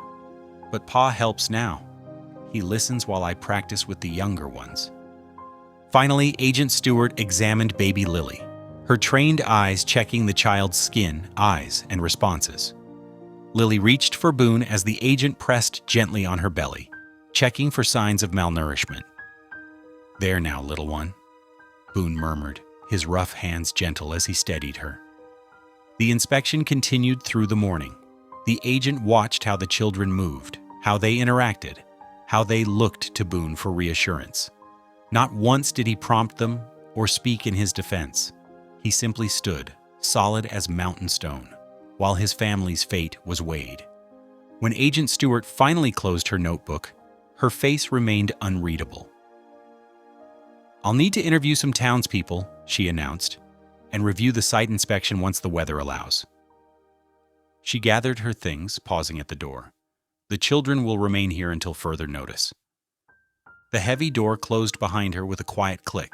"But Pa helps now. He listens while I practice with the younger ones." Finally, Agent Stewart examined baby Lily, her trained eyes checking the child's skin, eyes, and responses. Lily reached for Boone as the agent pressed gently on her belly, checking for signs of malnourishment. "There now, little one," Boone murmured, his rough hands gentle as he steadied her. The inspection continued through the morning. The agent watched how the children moved, how they interacted, how they looked to Boone for reassurance. Not once did he prompt them or speak in his defense. He simply stood, solid as mountain stone, while his family's fate was weighed. When Agent Stewart finally closed her notebook, her face remained unreadable. "I'll need to interview some townspeople," she announced, "and review the site inspection once the weather allows." She gathered her things, pausing at the door. "The children will remain here until further notice." The heavy door closed behind her with a quiet click.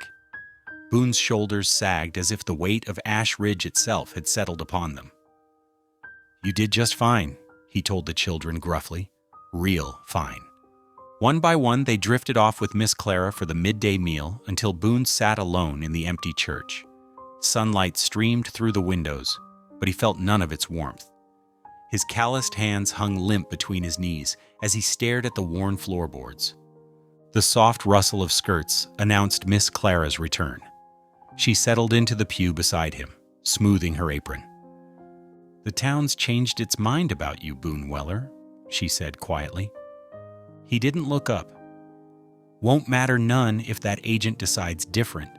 Boone's shoulders sagged as if the weight of Ash Ridge itself had settled upon them. "You did just fine," he told the children gruffly. "Real fine." One by one, they drifted off with Miss Clara for the midday meal until Boone sat alone in the empty church. Sunlight streamed through the windows, but he felt none of its warmth. His calloused hands hung limp between his knees as he stared at the worn floorboards. The soft rustle of skirts announced Miss Clara's return. She settled into the pew beside him, smoothing her apron. "The town's changed its mind about you, Boone Weller," she said quietly. He didn't look up. "Won't matter none if that agent decides different."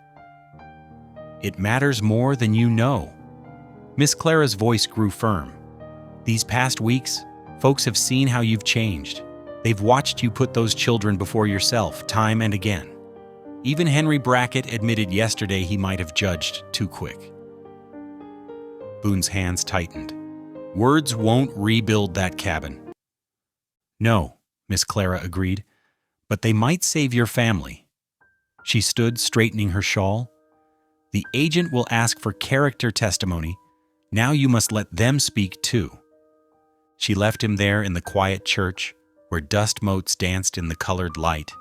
"It matters more than you know." Miss Clara's voice grew firm. "These past weeks, folks have seen how you've changed. They've watched you put those children before yourself time and again. Even Henry Brackett admitted yesterday he might have judged too quick." Boone's hands tightened. "Words won't rebuild that cabin." "No," Miss Clara agreed, "but they might save your family." She stood straightening her shawl. "The agent will ask for character testimony. Now you must let them speak too." She left him there in the quiet church, where dust motes danced in the colored light,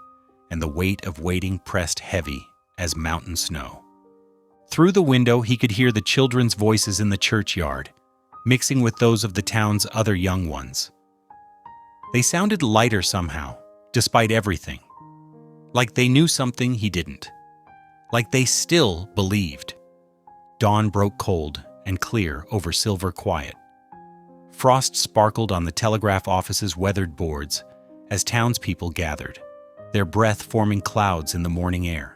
and the weight of waiting pressed heavy as mountain snow. Through the window he could hear the children's voices in the churchyard, mixing with those of the town's other young ones. They sounded lighter somehow, despite everything. Like they knew something he didn't. Like they still believed. Dawn broke cold and clear over silver quiet. Frost sparkled on the telegraph office's weathered boards as townspeople gathered, their breath forming clouds in the morning air.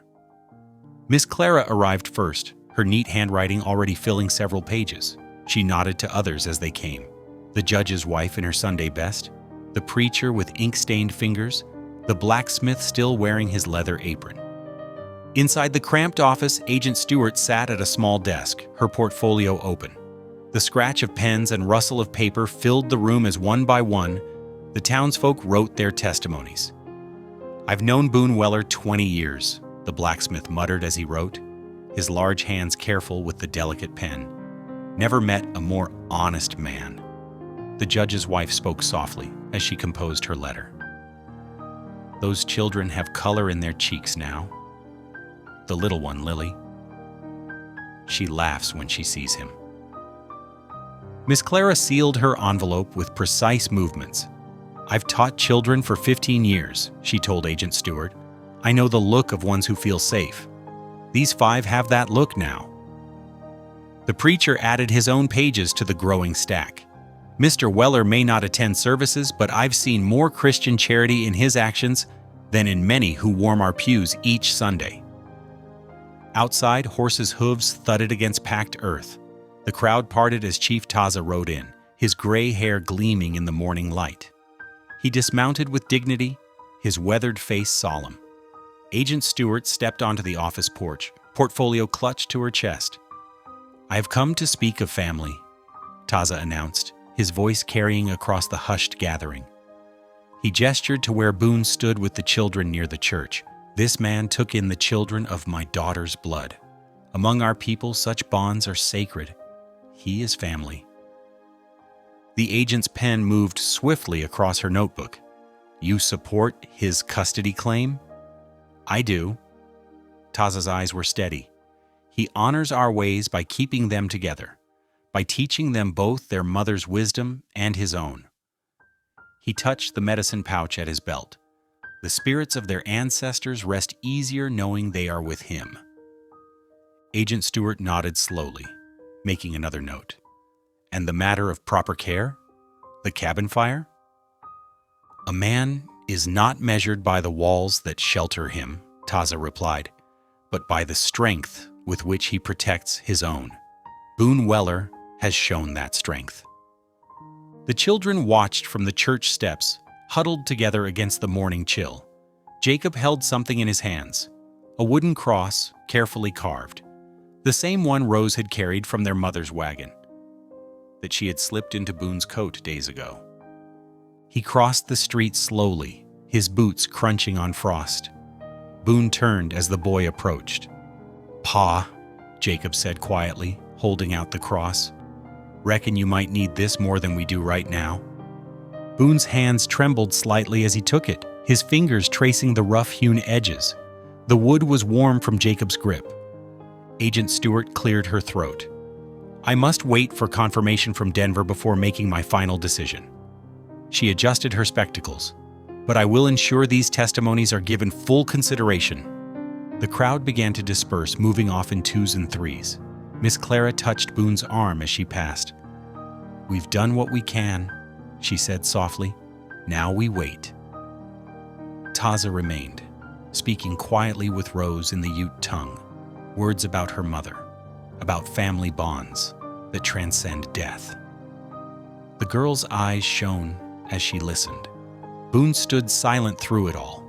Miss Clara arrived first, her neat handwriting already filling several pages. She nodded to others as they came. The judge's wife in her Sunday best, the preacher with ink-stained fingers, the blacksmith still wearing his leather apron. Inside the cramped office, Agent Stewart sat at a small desk, her portfolio open. The scratch of pens and rustle of paper filled the room as one by one, the townsfolk wrote their testimonies. "I've known Boone Weller 20 years, the blacksmith muttered as he wrote, his large hands careful with the delicate pen. "Never met a more honest man." The judge's wife spoke softly as she composed her letter. "Those children have color in their cheeks now. The little one, Lily. She laughs when she sees him." Miss Clara sealed her envelope with precise movements. "I've taught children for 15 years, she told Agent Stewart. "I know the look of ones who feel safe. These 5 have that look now." The preacher added his own pages to the growing stack. "Mr. Weller may not attend services, but I've seen more Christian charity in his actions than in many who warm our pews each Sunday." Outside, horses' hooves thudded against packed earth. The crowd parted as Chief Taza rode in, his gray hair gleaming in the morning light. He dismounted with dignity, his weathered face solemn. Agent Stewart stepped onto the office porch, portfolio clutched to her chest. "I have come to speak of family," Taza announced, his voice carrying across the hushed gathering. He gestured to where Boone stood with the children near the church. "This man took in the children of my daughter's blood. Among our people, such bonds are sacred. He is family." The agent's pen moved swiftly across her notebook. "You support his custody claim?" "I do." Taza's eyes were steady. "He honors our ways by keeping them together, by teaching them both their mother's wisdom and his own." He touched the medicine pouch at his belt. "The spirits of their ancestors rest easier knowing they are with him." Agent Stewart nodded slowly, making another note. "And the matter of proper care? The cabin fire?" "A man is not measured by the walls that shelter him," Taza replied, "but by the strength with which he protects his own. Boone Weller has shown that strength." The children watched from the church steps, huddled together against the morning chill. Jacob held something in his hands, a wooden cross carefully carved, the same one Rose had carried from their mother's wagon, that she had slipped into Boone's coat days ago. He crossed the street slowly, his boots crunching on frost. Boone turned as the boy approached. "Pa," Jacob said quietly, holding out the cross. "Reckon you might need this more than we do right now." Boone's hands trembled slightly as he took it, his fingers tracing the rough-hewn edges. The wood was warm from Jacob's grip. Agent Stewart cleared her throat. "I must wait for confirmation from Denver before making my final decision." She adjusted her spectacles. "But I will ensure these testimonies are given full consideration." The crowd began to disperse, moving off in 2s and 3s. Miss Clara touched Boone's arm as she passed. "We've done what we can," she said softly. "Now we wait." Taza remained, speaking quietly with Rose in the Ute tongue, words about her mother, about family bonds that transcend death. The girl's eyes shone as she listened. Boone stood silent through it all,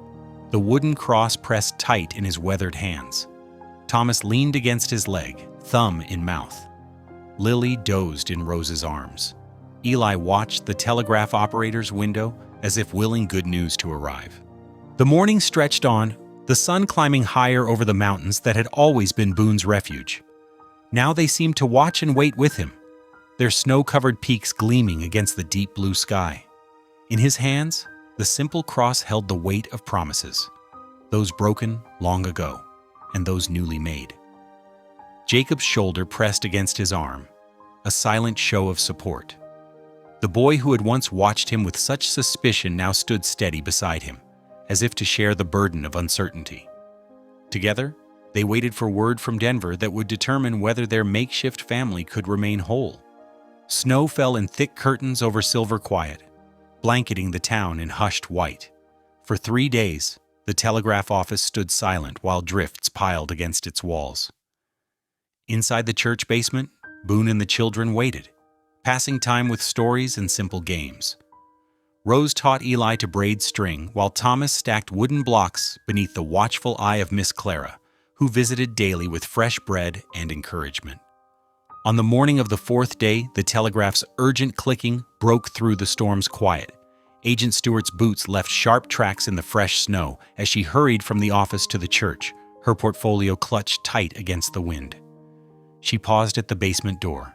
the wooden cross pressed tight in his weathered hands. Thomas leaned against his leg, thumb in mouth. Lily dozed in Rose's arms. Eli watched the telegraph operator's window as if willing good news to arrive. The morning stretched on, the sun climbing higher over the mountains that had always been Boone's refuge. Now they seemed to watch and wait with him, their snow-covered peaks gleaming against the deep blue sky. In his hands, the simple cross held the weight of promises, those broken long ago, and those newly made. Jacob's shoulder pressed against his arm, a silent show of support. The boy who had once watched him with such suspicion now stood steady beside him, as if to share the burden of uncertainty. Together, they waited for word from Denver that would determine whether their makeshift family could remain whole. Snow fell in thick curtains over Silver Quiet, blanketing the town in hushed white. For 3 days, the telegraph office stood silent while drifts piled against its walls. Inside the church basement, Boone and the children waited, passing time with stories and simple games. Rose taught Eli to braid string, while Thomas stacked wooden blocks beneath the watchful eye of Miss Clara, who visited daily with fresh bread and encouragement. On the morning of the 4th day, the telegraph's urgent clicking broke through the storm's quiet. Agent Stewart's boots left sharp tracks in the fresh snow as she hurried from the office to the church, her portfolio clutched tight against the wind. She paused at the basement door,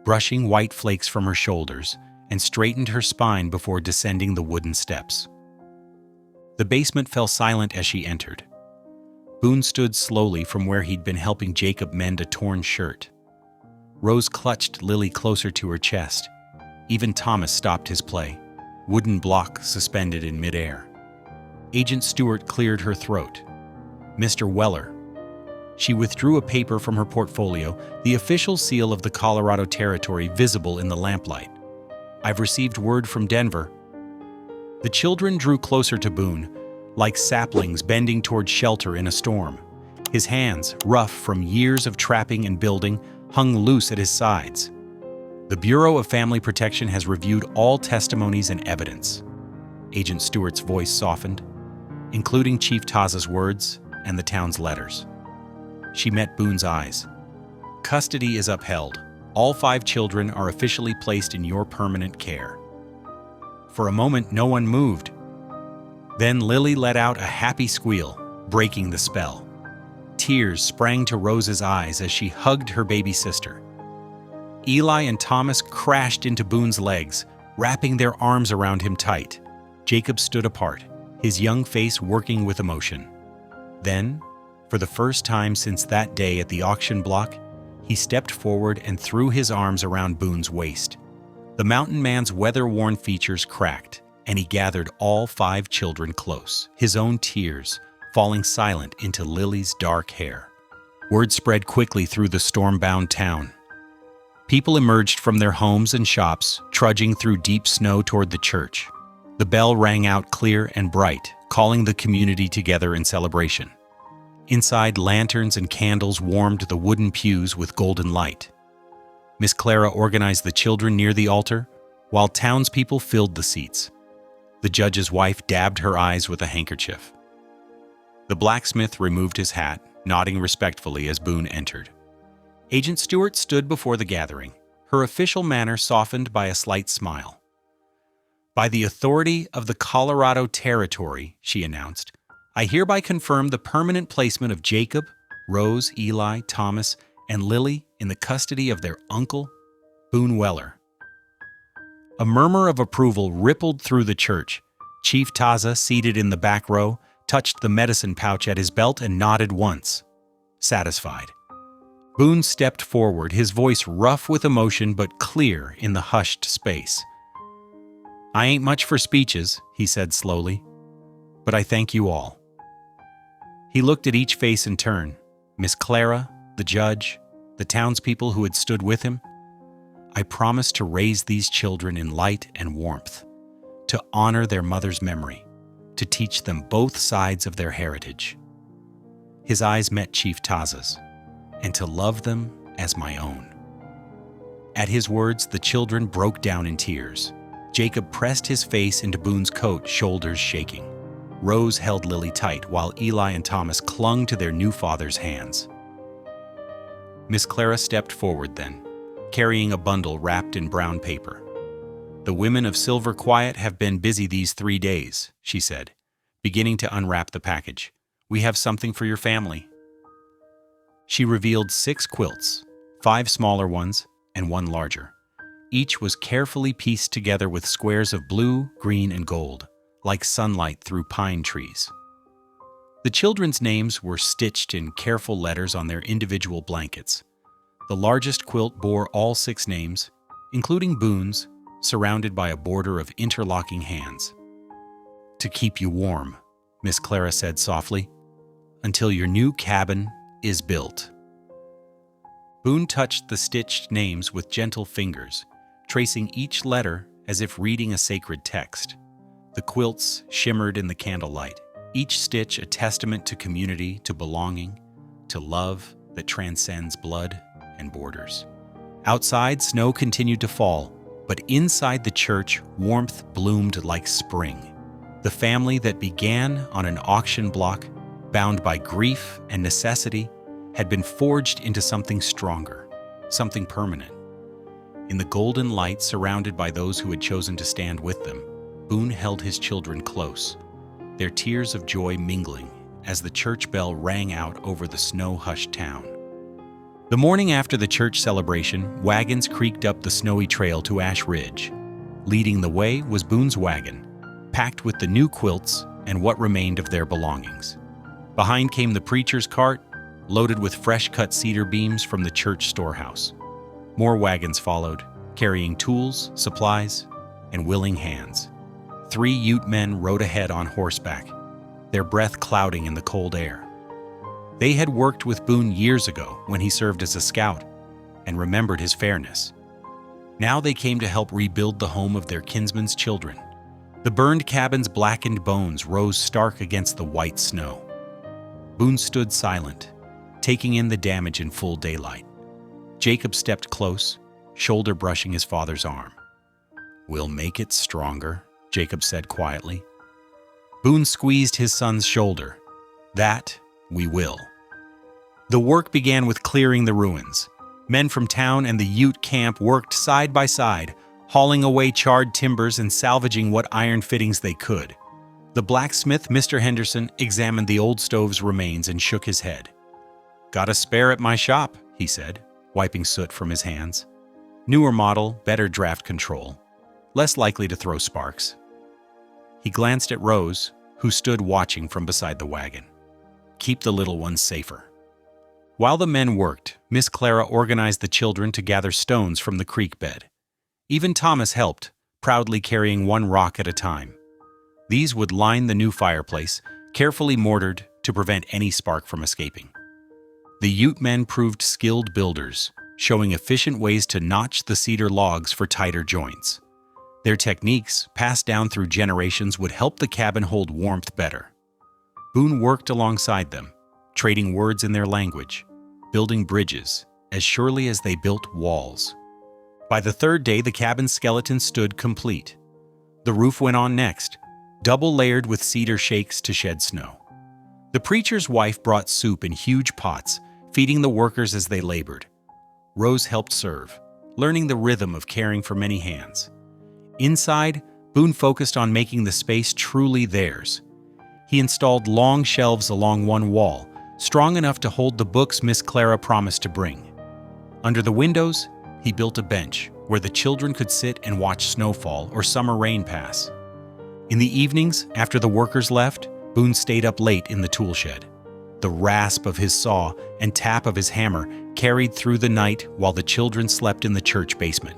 brushing white flakes from her shoulders, and straightened her spine before descending the wooden steps. The basement fell silent as she entered. Boone stood slowly from where he'd been helping Jacob mend a torn shirt. Rose clutched Lily closer to her chest. Even Thomas stopped his play, wooden block suspended in midair. Agent Stewart cleared her throat. "Mr. Weller." She withdrew a paper from her portfolio, the official seal of the Colorado Territory visible in the lamplight. "I've received word from Denver." The children drew closer to Boone, like saplings bending toward shelter in a storm. His hands, rough from years of trapping and building, hung loose at his sides. "The Bureau of Family Protection has reviewed all testimonies and evidence." Agent Stewart's voice softened, including Chief Taza's words and the town's letters. She met Boone's eyes. "Custody is upheld. All 5 children are officially placed in your permanent care." For a moment, no one moved. Then Lily let out a happy squeal, breaking the spell. Tears sprang to Rose's eyes as she hugged her baby sister. Eli and Thomas crashed into Boone's legs, wrapping their arms around him tight. Jacob stood apart, his young face working with emotion. Then, for the first time since that day at the auction block, he stepped forward and threw his arms around Boone's waist. The mountain man's weather-worn features cracked, and he gathered all 5 children close, his own tears falling silent into Lily's dark hair. Word spread quickly through the storm-bound town. People emerged from their homes and shops, trudging through deep snow toward the church. The bell rang out clear and bright, calling the community together in celebration. Inside, lanterns and candles warmed the wooden pews with golden light. Miss Clara organized the children near the altar, while townspeople filled the seats. The judge's wife dabbed her eyes with a handkerchief. The blacksmith removed his hat, nodding respectfully as Boone entered. Agent Stewart stood before the gathering, her official manner softened by a slight smile. "By the authority of the Colorado Territory," she announced, "I hereby confirm the permanent placement of Jacob, Rose, Eli, Thomas, and Lily in the custody of their uncle, Boone Weller." A murmur of approval rippled through the church. Chief Taza, seated in the back row, touched the medicine pouch at his belt and nodded once, satisfied. Boone stepped forward, his voice rough with emotion but clear in the hushed space. "I ain't much for speeches," he said slowly, "but I thank you all." He looked at each face in turn, Miss Clara, the judge, the townspeople who had stood with him. I promise to raise these children in light and warmth, to honor their mother's memory, to teach them both sides of their heritage." His eyes met Chief Taza's, "and to love them as my own." At his words, the children broke down in tears. Jacob pressed his face into Boone's coat, shoulders shaking. Rose held Lily tight, while Eli and Thomas clung to their new father's hands. Miss Clara stepped forward then, carrying a bundle wrapped in brown paper. "The women of Silver Quiet have been busy these 3 days," she said, beginning to unwrap the package. "We have something for your family." She revealed 6 quilts, 5 smaller ones and 1 larger. Each was carefully pieced together with squares of blue, green, and gold, like sunlight through pine trees. The children's names were stitched in careful letters on their individual blankets. The largest quilt bore all 6 names, including Boone's, surrounded by a border of interlocking hands. "To keep you warm," Miss Clara said softly, "until your new cabin is built." Boone touched the stitched names with gentle fingers, tracing each letter as if reading a sacred text. The quilts shimmered in the candlelight, each stitch a testament to community, to belonging, to love that transcends blood and borders. Outside, snow continued to fall, but inside the church, warmth bloomed like spring. The family that began on an auction block, bound by grief and necessity, had been forged into something stronger, something permanent. In the golden light, surrounded by those who had chosen to stand with them, Boone held his children close, their tears of joy mingling as the church bell rang out over the snow-hushed town. The morning after the church celebration, wagons creaked up the snowy trail to Ash Ridge. Leading the way was Boone's wagon, packed with the new quilts and what remained of their belongings. Behind came the preacher's cart, loaded with fresh-cut cedar beams from the church storehouse. More wagons followed, carrying tools, supplies, and willing hands. 3 Ute men rode ahead on horseback, their breath clouding in the cold air. They had worked with Boone years ago when he served as a scout and remembered his fairness. Now they came to help rebuild the home of their kinsman's children. The burned cabin's blackened bones rose stark against the white snow. Boone stood silent, taking in the damage in full daylight. Jacob stepped close, shoulder brushing his father's arm. "We'll make it stronger," Jacob said quietly. Boone squeezed his son's shoulder. "That we will." The work began with clearing the ruins. Men from town and the Ute camp worked side by side, hauling away charred timbers and salvaging what iron fittings they could. The blacksmith, Mr. Henderson, examined the old stove's remains and shook his head. "Got a spare at my shop," he said, wiping soot from his hands. "Newer model, better draft control, less likely to throw sparks." He glanced at Rose, who stood watching from beside the wagon. "Keep the little ones safer." While the men worked, Miss Clara organized the children to gather stones from the creek bed. Even Thomas helped, proudly carrying 1 rock at a time. These would line the new fireplace, carefully mortared to prevent any spark from escaping. The Ute men proved skilled builders, showing efficient ways to notch the cedar logs for tighter joints. Their techniques, passed down through generations, would help the cabin hold warmth better. Boone worked alongside them, trading words in their language, building bridges as surely as they built walls. By the 3rd day, the cabin's skeleton stood complete. The roof went on next, double layered with cedar shakes to shed snow. The preacher's wife brought soup in huge pots, feeding the workers as they labored. Rose helped serve, learning the rhythm of caring for many hands. Inside, Boone focused on making the space truly theirs. He installed long shelves along one wall, strong enough to hold the books Miss Clara promised to bring. Under the windows, he built a bench where the children could sit and watch snowfall or summer rain pass. In the evenings, after the workers left, Boone stayed up late in the tool shed. The rasp of his saw and tap of his hammer carried through the night while the children slept in the church basement.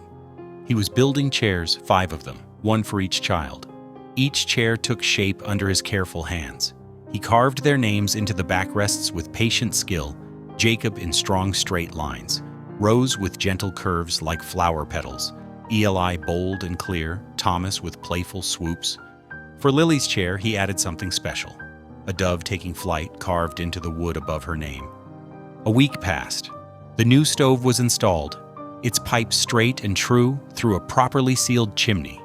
He was building chairs, 5 of them, 1 for each child. Each chair took shape under his careful hands. He carved their names into the backrests with patient skill, Jacob in strong straight lines, Rose with gentle curves like flower petals, Eli bold and clear, Thomas with playful swoops. For Lily's chair, he added something special, a dove taking flight carved into the wood above her name. A week passed. The new stove was installed, its pipes straight and true through a properly sealed chimney.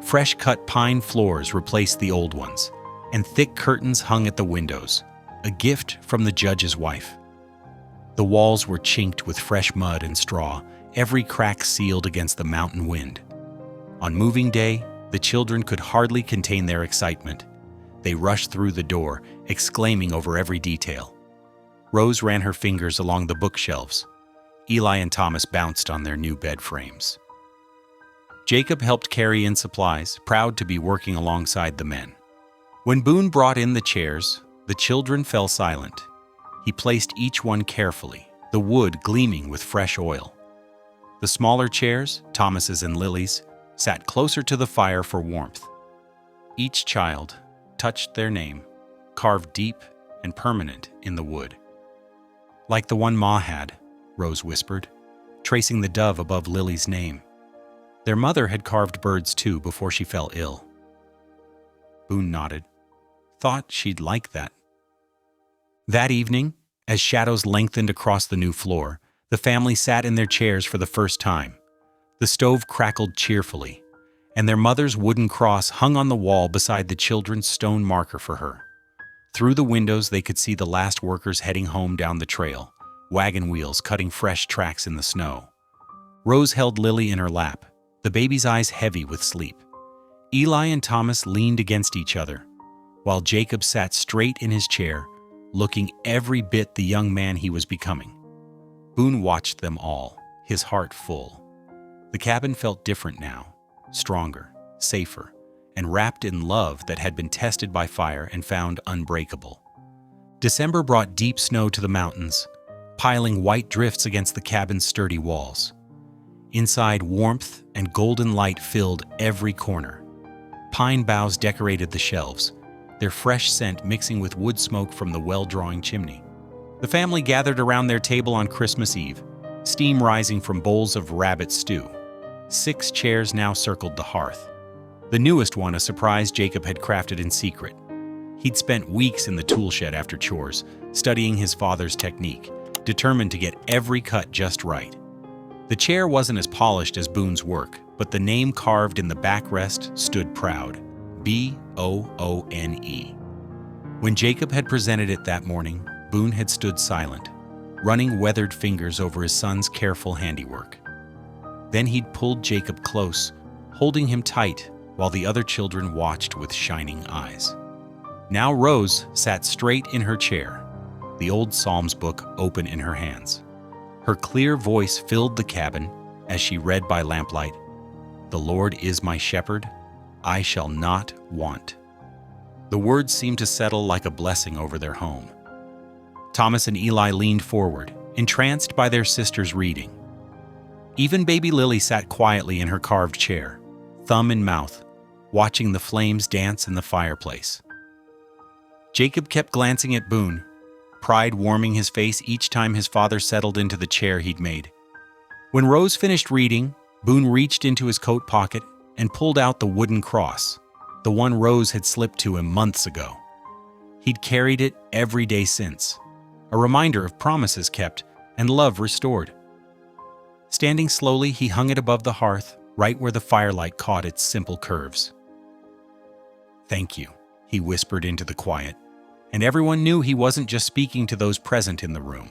Fresh-cut pine floors replaced the old ones, and thick curtains hung at the windows, a gift from the judge's wife. The walls were chinked with fresh mud and straw, every crack sealed against the mountain wind. On moving day, the children could hardly contain their excitement. They rushed through the door, exclaiming over every detail. Rose ran her fingers along the bookshelves. Eli and Thomas bounced on their new bed frames. Jacob helped carry in supplies, proud to be working alongside the men. When Boone brought in the chairs, the children fell silent. He placed each one carefully, the wood gleaming with fresh oil. The smaller chairs, Thomas's and Lily's, sat closer to the fire for warmth. Each child touched their name, carved deep and permanent in the wood. "Like the one Ma had," Rose whispered, tracing the dove above Lily's name. Their mother had carved birds too before she fell ill. Boone nodded. Thought she'd like that. That evening, as shadows lengthened across the new floor, the family sat in their chairs for the first time. The stove crackled cheerfully, and their mother's wooden cross hung on the wall beside the children's stone marker for her. Through the windows, they could see the last workers heading home down the trail, wagon wheels cutting fresh tracks in the snow. Rose held Lily in her lap, the baby's eyes heavy with sleep. Eli and Thomas leaned against each other, while Jacob sat straight in his chair, looking every bit the young man he was becoming. Boone watched them all, his heart full. The cabin felt different now, stronger, safer, and wrapped in love that had been tested by fire and found unbreakable. December brought deep snow to the mountains, piling white drifts against the cabin's sturdy walls. Inside, warmth and golden light filled every corner. Pine boughs decorated the shelves, their fresh scent mixing with wood smoke from the well-drawing chimney. The family gathered around their table on Christmas Eve, steam rising from bowls of rabbit stew. 6 chairs now circled the hearth. The newest one, a surprise Jacob had crafted in secret. He'd spent weeks in the tool shed after chores, studying his father's technique, determined to get every cut just right. The chair wasn't as polished as Boone's work, but the name carved in the backrest stood proud, B-O-O-N-E. When Jacob had presented it that morning, Boone had stood silent, running weathered fingers over his son's careful handiwork. Then he'd pulled Jacob close, holding him tight while the other children watched with shining eyes. Now Rose sat straight in her chair, the old Psalms book open in her hands. Her clear voice filled the cabin as she read by lamplight, "The Lord is my shepherd, I shall not want." The words seemed to settle like a blessing over their home. Thomas and Eli leaned forward, entranced by their sister's reading. Even baby Lily sat quietly in her carved chair, thumb in mouth, watching the flames dance in the fireplace. Jacob kept glancing at Boone, pride warming his face each time his father settled into the chair he'd made. When Rose finished reading, Boone reached into his coat pocket and pulled out the wooden cross, the one Rose had slipped to him months ago. He'd carried it every day since, a reminder of promises kept and love restored. Standing slowly, he hung it above the hearth, right where the firelight caught its simple curves. "Thank you," he whispered into the quiet, and everyone knew he wasn't just speaking to those present in the room.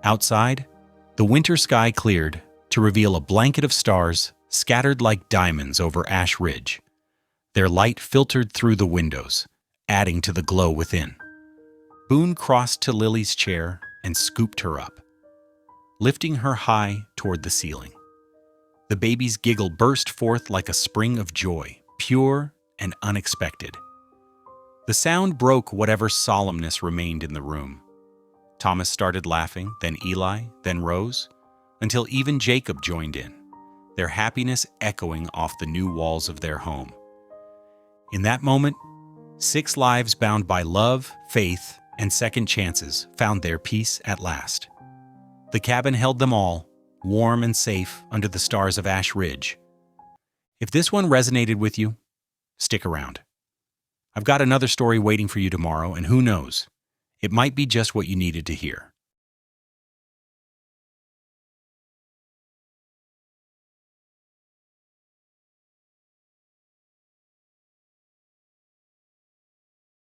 Outside, the winter sky cleared to reveal a blanket of stars scattered like diamonds over Ash Ridge. Their light filtered through the windows, adding to the glow within. Boone crossed to Lily's chair and scooped her up, lifting her high toward the ceiling. The baby's giggle burst forth like a spring of joy, pure and unexpected. The sound broke whatever solemnness remained in the room. Thomas started laughing, then Eli, then Rose, until even Jacob joined in, their happiness echoing off the new walls of their home. In that moment, 6 lives bound by love, faith, and second chances found their peace at last. The cabin held them all, warm and safe under the stars of Ash Ridge. If this one resonated with you, stick around. I've got another story waiting for you tomorrow, and who knows, it might be just what you needed to hear.